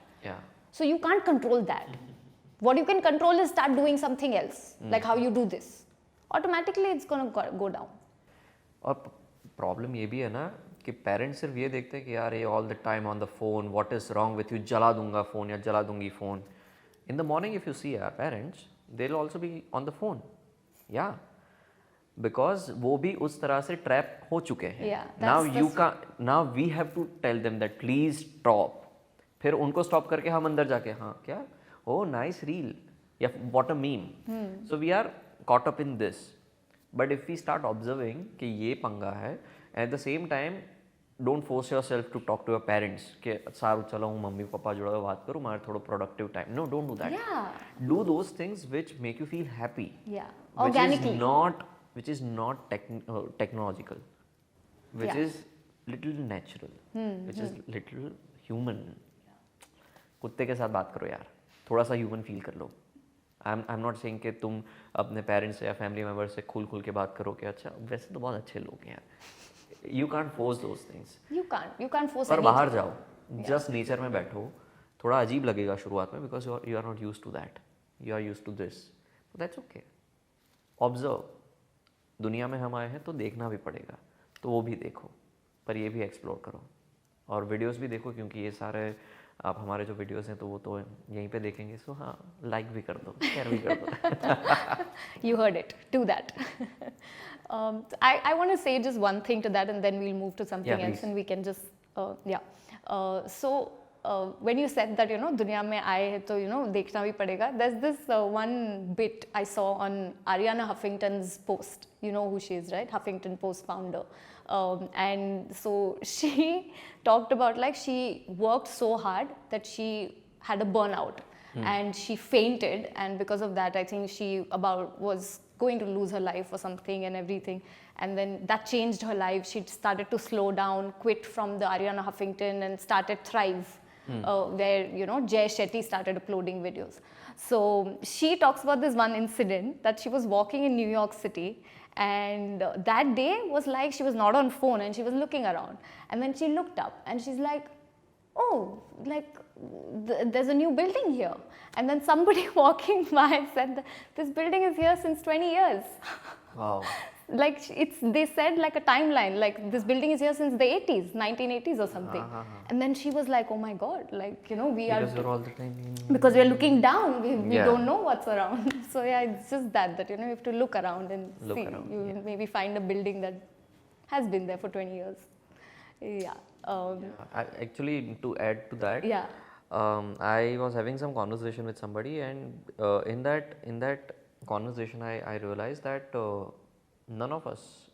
So you can't control that. What you can control is start doing something else, like how you do this. Automatically it's going to go down. और problem ये भी है ना कि parents सिर्फ ये देखते हैं कि यार ये all the time on the phone, what is wrong with you, जला दूंगा फ़ोन या जला दूंगी phone. In the morning if you see our parents, they will also be on the phone. Because वो भी उस तरह से ट्रैप हो चुके हैं. Now we have to tell them that please stop. फिर उनको स्टॉप करके हम अंदर जाके क्या, ओ नाइस रील या what a meme. So we are caught up in this. But if we start observing कि ये पंगा है, at the same time don't force yourself to talk to your parents कि सारू चलो हूँ मम्मी पापा जुड़ा बात करूँ, मारे थोड़ा productive time. No, don't do that. Do those things which make you feel happy. Organically. Which is not technological. Which is little natural. Which is little human. कुत्ते के साथ बात करो यार, थोड़ा सा ह्यूमन फील कर लो. I'm not saying कि तुम अपने पेरेंट्स या फैमिली मेम्बर से खुल के बात करो कि अच्छा वैसे तो बहुत अच्छे लोग हैं यार. You can't force those things. You can't force. पर बाहर जाओ, जस्ट नेचर में बैठो. थोड़ा अजीब लगेगा शुरुआत में because you are not used to that, you are used to this. That's okay. Observe. दुनिया में हम आए हैं तो देखना भी पड़ेगा, तो वो भी देखो, पर ये भी एक्सप्लोर करो. और वीडियोस भी देखो, क्योंकि ये सारे आप हमारे जो वीडियोस हैं तो वो तो यहीं पे देखेंगे. सो हाँ, लाइक भी कर दो, शेयर भी कर दो. You heard it. Do that. I want to say just one thing to that, and then we'll move to something else, and we can just so when you said that दुनिया में आए हैं तो देखना भी पड़ेगा. There's this one bit I saw on Ariana Huffington's post. You know who she is, right? Huffington Post founder. And so she talked about like she worked so hard that she had a burnout and she fainted, and because of that I think she was going to lose her life or something and everything, and then that changed her life. She started to slow down, quit from the Ariana Huffington and started Thrive, where Jay Shetty started uploading videos. So she talks about this one incident that she was walking in New York City, and that day was like she was not on phone and she was looking around, and then she looked up and she's like, oh, like there's a new building here, and then somebody walking by said this building is here since 20 years. Wow. Like they said like a timeline, like this building is here since the 80s, 1980s or something. And then she was like, oh my god, like because we're all the time because we're looking down, we don't know what's around. So it's just that you have to look around and see. You maybe find a building that has been there for 20 years. Actually, to add to that, Yeah. I was having some conversation with somebody, and in that conversation, I realized that none of us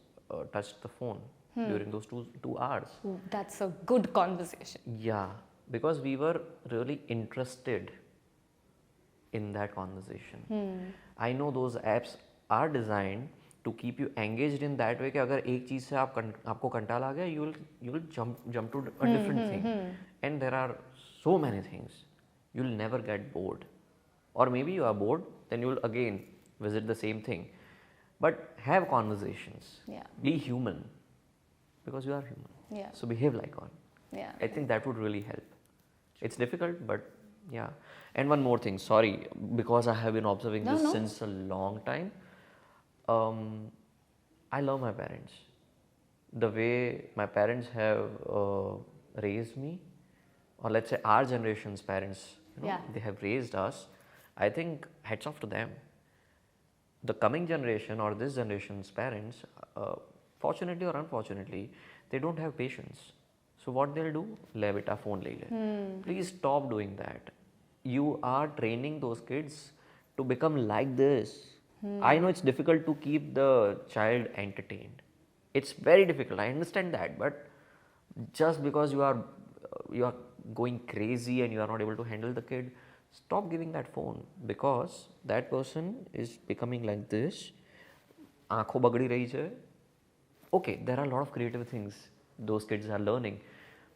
touched the phone during those two hours. Ooh, that's a good conversation. Yeah, because we were really interested in that conversation. I know those apps are designed to keep you engaged in that way कि अगर एक चीज़ से आपको कंटाल आ गया, you will jump to a different thing, and there are so many things. You'll never get bored, or maybe you are bored, then you'll again visit the same thing. But have conversations. Yeah. Be human, because you are human. Yeah. So behave like one. Yeah. I think that would really help. It's difficult, but yeah. And one more thing, sorry, because I have been observing No, this no. since a long time. I love my parents. The way my parents have raised me, or let's say our generation's parents, Yeah. they have raised us. I think hats off to them. The coming generation or this generation's parents, fortunately or unfortunately, they don't have patience. So what they'll do? Le beta phone le le. Please stop doing that. You are training those kids to become like this. I know it's difficult to keep the child entertained. It's very difficult. I understand that, but just because you are going crazy and you are not able to handle the kid, stop giving that phone, because that person is becoming like this. आँखों बगड़ी रही है. Okay, there are a lot of creative things those kids are learning,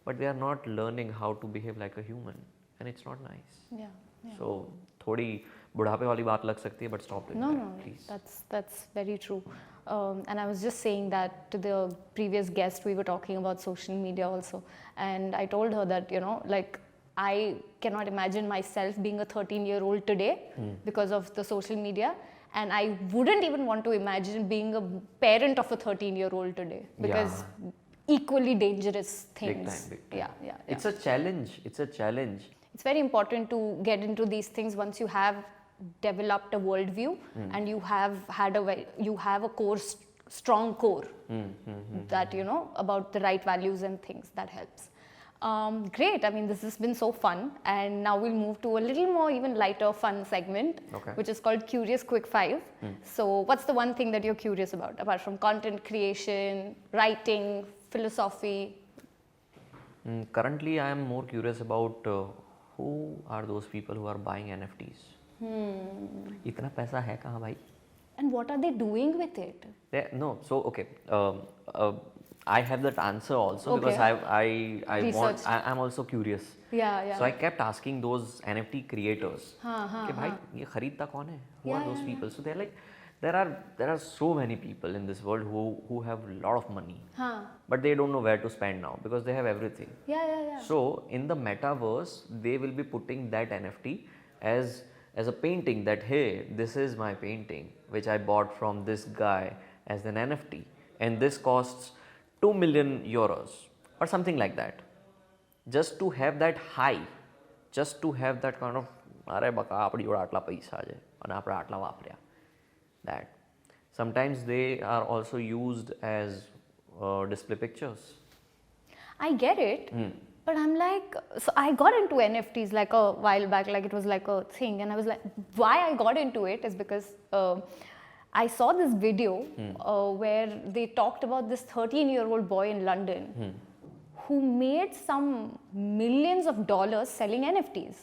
but they are not learning how to behave like a human, and it's not nice. Yeah. Yeah. So थोड़ी बुढ़ापे वाली बात लग सकती है, but stop doing No, that, no, please. that's very true. And I was just saying that to the previous guest. We were talking about social media also, and I told her that like I cannot imagine myself being a 13-year-old today because of the social media, and I wouldn't even want to imagine being a parent of a 13-year-old today, because equally dangerous things. Big time. Yeah. It's a challenge. It's a challenge. It's very important to get into these things once you have developed a worldview and you have a strong core that about the right values and things. That helps. Great. I mean, this has been so fun, and now we'll move to a little more even lighter fun segment, which is called Curious Quick 5. So what's the one thing that you're curious about, apart from content creation, writing, philosophy? Currently, I am more curious about who are those people who are buying NFTs. इतना पैसा है कहाँ भाई? And what are they doing with it? No, so okay. I have that answer also, Okay. because Research. I'm also curious. Yeah. So I kept asking those NFT creators कि भाई ये खरीदता कौन है? Who are those people? So they're like, there are so many people in this world who have a lot of money, but they don't know where to spend now because they have everything. Yeah. So in the metaverse, they will be putting that NFT as a painting, that hey, this is my painting which I bought from this guy as an NFT, and this costs 2 million euros or something like that. Just to have that high, just to have that kind of અરે બકા આપણી જોડે આટલા પૈસા છે અને આપણે આટલા વાપર્યા. That sometimes they are also used as display pictures. I get it, but I'm like, so I got into NFTs like a while back, like it was like a thing, and I was like, why I got into it is because I saw this video where they talked about this 13-year-old boy in London who made some millions of dollars selling NFTs.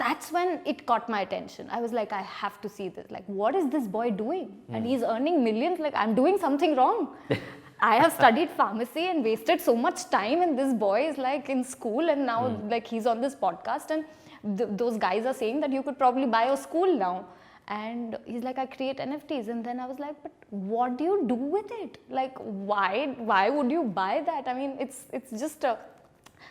That's when it caught my attention. I was like, I have to see this. Like, what is this boy doing? And he's earning millions. Like, I'm doing something wrong. I have studied pharmacy and wasted so much time, and this boy is like in school, and now like he's on this podcast, and those guys are saying that you could probably buy a school now. And he's like, I create NFTs. And then I was like, but what do you do with it? Like, why would you buy that? I mean, it's just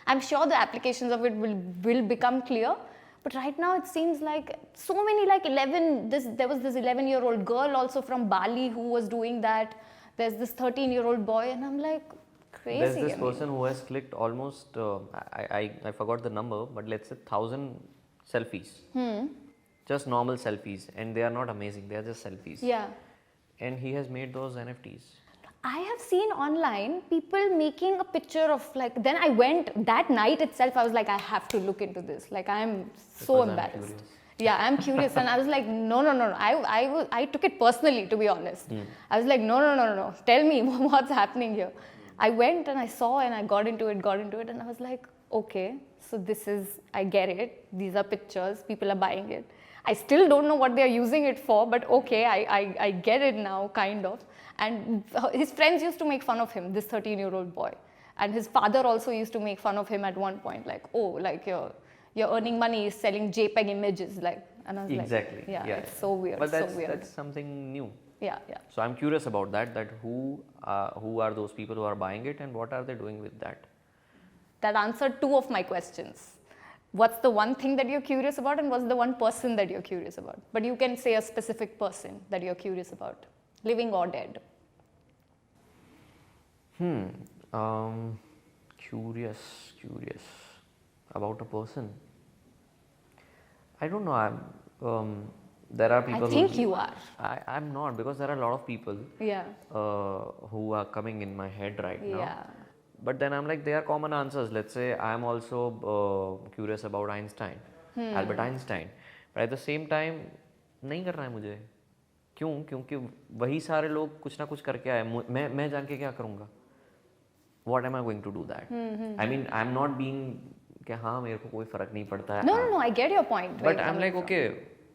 I'm sure the applications of it will become clear. But right now it seems like so many, like there was this 11-year-old girl also from Bali who was doing that. There's this 13-year-old boy, and I'm like, crazy. There's this person who has clicked almost, I forgot the number, but let's say 1,000 selfies. Just normal selfies, and they are not amazing, they are just selfies. Yeah. And he has made those NFTs. I have seen online people making a picture of like, then I went that night itself, I was like, I have to look into this. Like, I am so Because I'm embarrassed. curious. Yeah, I'm curious. And I was like, no. I took it personally, to be honest. I was like, no. Tell me what's happening here. I went and I saw and I got into it. And I was like, okay, so this is, I get it. These are pictures. People are buying it. I still don't know what they're using it for, but okay, I get it now, kind of. And his friends used to make fun of him, this 13-year-old boy. And his father also used to make fun of him at one point, like, oh, like you're earning money selling JPEG images, like. And I was Exactly. like, yeah, it's so weird, But so weird. that's something new. Yeah. So I'm curious about that. That who are those people who are buying it, and what are they doing with that? That answered two of my questions. What's the one thing that you're curious about, and what's the one person that you're curious about? But you can say a specific person that you're curious about, living or dead. Curious about a person. I don't know. There are people. I think you are. I'm not, because there are a lot of people. Yeah. Who are coming in my head right now. Yeah. But then I'm like, they are common answers. Let's say I'm also curious about Einstein, Albert Einstein. But at the same time, नहीं करना है मुझे. क्यों? क्योंकि वही सारे लोग कुछ ना कुछ करके आए. मैं जान के क्या करूँगा? What am I going to do that? I mean, I'm not being कि हाँ मेरे को कोई फर्क नहीं पड़ता है. No, I get your point. where But you're I'm coming like, from. okay,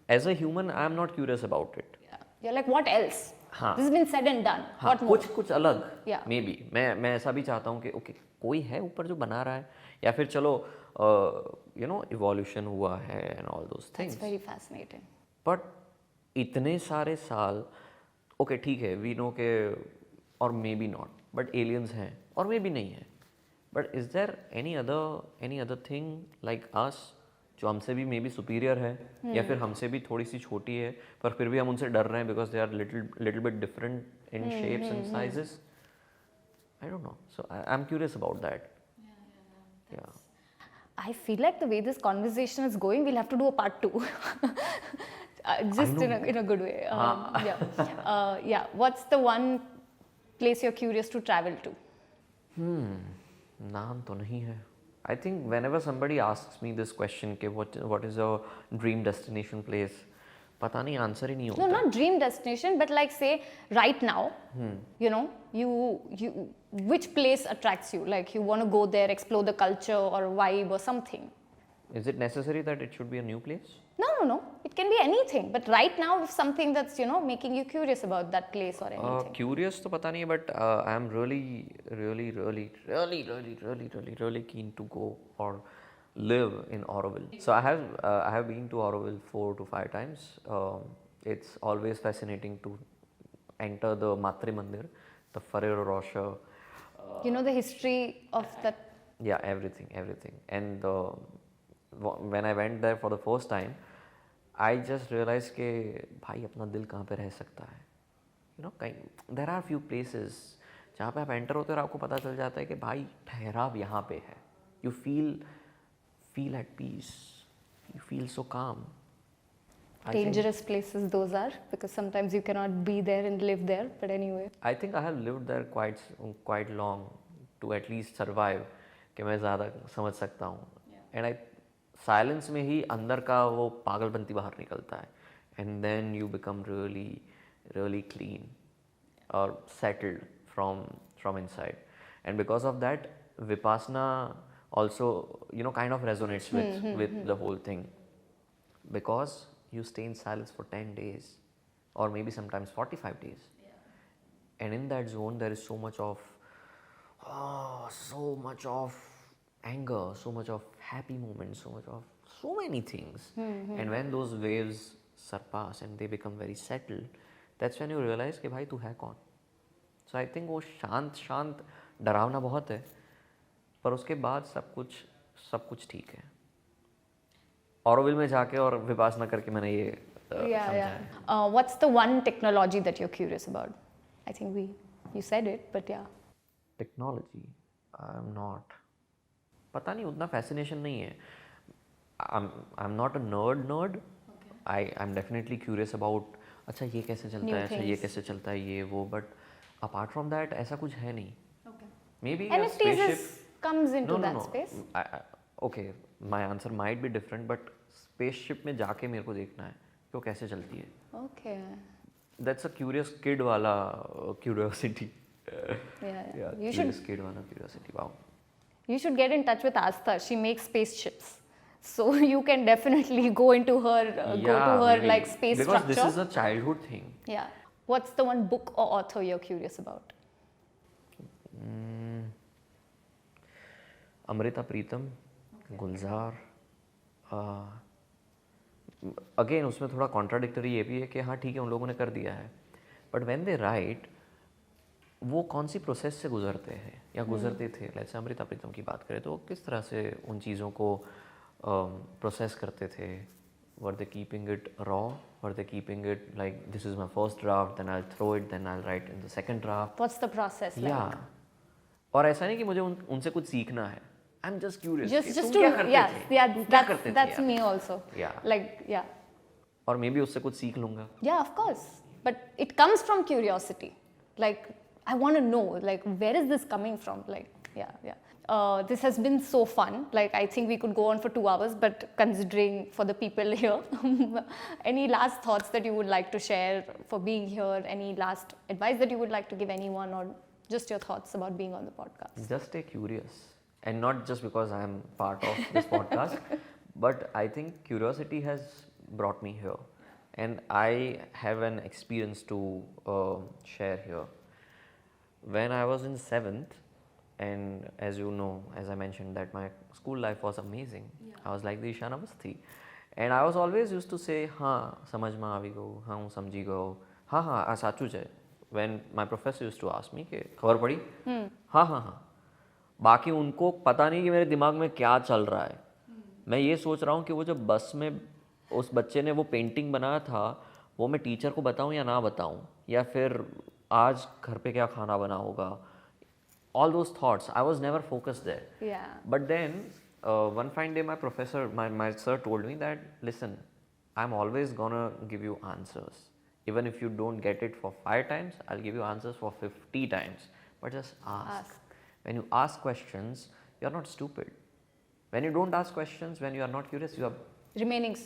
as a human, I'm not curious about it. Yeah. You're like, what else? हाँ. This has been said and done. हाँ, What more? कुछ अलग. Yeah. Maybe मैं ऐसा भी चाहता हूँ कि okay, कोई है ऊपर जो बना रहा है, या फिर चलो evolution हुआ है and all those things. That's very fascinating. But इतने सारे साल, okay ठीक है, we know के, or maybe not, but aliens हैं, और maybe नहीं है. But is there any other thing like us जो हमसे भी मे बी सुपीरियर है, या फिर हमसे भी थोड़ी सी छोटी है, पर फिर भी हम उनसे डर रहे हैं because they are little bit different in shapes and sizes. I don't know, so I am curious about that. I feel like the way this conversation is going, we'll have to do a part 2. Just in a good way. Yeah. What's the one place you're curious to travel to? नाम तो नहीं है. I think whenever somebody asks me this question कि what is your dream destination place, पता नहीं answer ही नहीं होता. No, not dream destination, but like say right now, you which place attracts you? Like you want to go there, explore the culture or vibe or something. Is it necessary that it should be a new place? No. It can be anything. But right now, something that's making you curious about that place or anything. Curious तो पता नहीं, but I am really keen to go or live in Auroville. So I have been to Auroville 4 to 5 times. It's always fascinating to enter the Matre Mandir, the Ferrero Rocher. You know the history of that. Yeah, everything. And when I went there for the first time, I just realized कि भाई अपना दिल कहाँ पे रह सकता है. There are few places जहाँ पे आप enter होते हो और आपको पता चल जाता है कि भाई ठहराव यहाँ पे है. You feel at peace. You feel so calm. Dangerous places those are, because sometimes you cannot be there and live there. But anyway. I think I have lived there quite long to at least survive कि मैं ज़्यादा समझ सकता हूँ. And silence में ही अंदर का वो पागलपंती बाहर निकलता है. And then you become really clean और settled from inside. And because of that Vipassana also kind of resonates with the whole thing, because you stay in silence for 10 days or maybe sometimes 45 days. And in that zone there is so much of anger, so much of happy moments, so many things. And when those waves surpass and they become very settled, that's when you realize कि भाई तू है कौन. So I think वो शांत डरावना बहुत है, पर उसके बाद सब कुछ ठीक है. ऑरोविल में जाके और विपासना करके मैंने ये समझा. What's the one technology that you're curious about? I think you said it, but yeah. Technology, I'm not. पता नहीं, उतना fascination नहीं है. I'm not a nerd. I'm definitely curious about अच्छा ये कैसे चलता है, अच्छा ये कैसे चलता है, ये वो. But apart from that ऐसा कुछ है नहीं. Okay. Maybe a NFTs spaceship. comes into No, no, that no. space. Okay, my answer might be different, but spaceship में जाके मेरे को देखना है कि वो कैसे चलती है. Okay. That's a curious kid वाला curiosity. Yeah. Yeah, You curious should kid वाला curiosity. Wow. get in touch with Astha. She makes spaceships. So you can definitely go into her, go to her maybe. like space because structure. this is a childhood thing. Yeah. What's the one book or author you're curious about? Amrita Pritam, Gulzar. Again उसमें थोड़ा contradictory ये भी है कि हाँ ठीक है उन लोगों ने कर दिया है, बट व्हेन दे राइट वो कौन सी प्रोसेस से गुजरते हैं या गुजरते थे. लेट्स से अमृता प्रीतम की बात करें तो वो किस तरह से उन चीज़ों को प्रोसेस करते थे. Were they keeping it raw, were they keeping it like this is my first draft, then I throw it, then I write in the second draft. What's the process like? या और ऐसा नहीं कि मुझे उनसे कुछ सीखना है. आई am just curious. Just to that's me also. Yeah. Like yeah. और मे बी उससे कुछ सीख लूँगा. Yeah, of course. But it comes from curiosity. Like, I want to know, like, where is this coming from? Like, yeah. This has been so fun. Like, I think we could go on for 2 hours, but considering for the people here, any last thoughts that you would like to share for being here? Any last advice that you would like to give anyone, or just your thoughts about being on the podcast? Just stay curious. And not just because I am part of this podcast, but I think curiosity has brought me here. And I have an experience to share here. When I was in 7th, and as you know, as I mentioned, that my school life was amazing. Yeah. I was like the Ishan Avasthi. And I was always used to say, हाँ समझ में आवी गो, हाँ हूँ समझी गो, हाँ आ साचू है. When my professor used to ask me कि खबर पड़ी? हाँ. बाकी उनको पता नहीं कि मेरे दिमाग में क्या चल रहा है. मैं ये सोच रहा हूँ कि वो जब बस में उस बच्चे ने वो पेंटिंग बनाया था वो मैं टीचर को बताऊँ या ना बताऊँ, या फिर आज घर पे क्या खाना बना होगा. All those thoughts, I was never focused there. Yeah. But then one fine day my professor, my sir told me that, listen, I'm always gonna give you answers. Even if you don't get it for 5 times, I'll give you answers for 50 times. But just ask. When you ask questions, you're not stupid. When you don't ask questions, when you are not curious, you are... Remaining.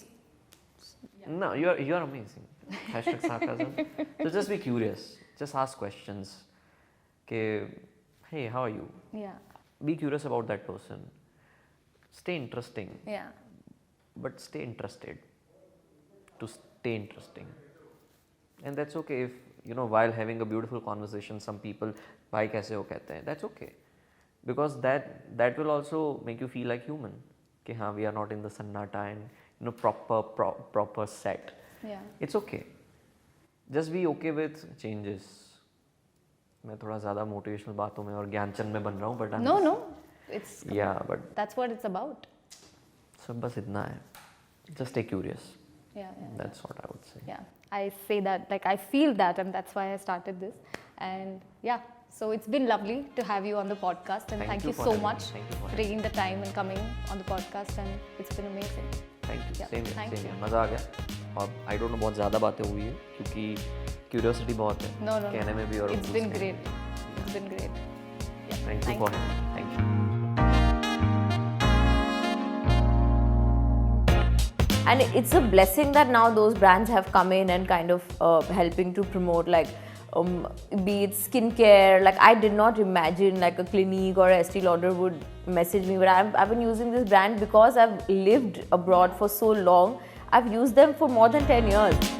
No, you are amazing. Hashtag sarcasm. So just be curious. Just ask questions. Okay, hey, how are you? Yeah. Be curious about that person. Stay interesting. Yeah. But stay interested. To stay interesting. And that's okay if, you know, while having a beautiful conversation, some people, bhai kaise ho kehte hain, that's okay. Because that will also make you feel like human. Ki haan, we are not in the sannata and, you know, proper set. Yeah. It's okay. Just be okay with changes. मैं थोड़ा ज़्यादा motivational बातों में और ज्ञानचंद में बन रहा हूँ, but No, it's but that's what it's about. सब बस इतना है. Just stay curious. Yeah. That's what I would say. Yeah, I say that, like I feel that, and that's why I started this. And yeah, so it's been lovely to have you on the podcast, and thank you for so having me. much Thank you for for having taking the time and coming on the podcast, and it's been amazing. Thank you. Yeah, Same thank here. you. मज़ा आ गया. और I don't know बहुत ज़्यादा बातें हुई है क्योंकि curiosity बहुत है. No. कहने में भी और It's been great. It's been great. Yeah. Thank you for having me. Thank you. And it's a blessing that now those brands have come in and kind of helping to promote, like be it skincare. Like I did not imagine like a Clinique or Estee Lauder would message me, but I've been using this brand because I've lived abroad for so long. I've used them for more than 10 years.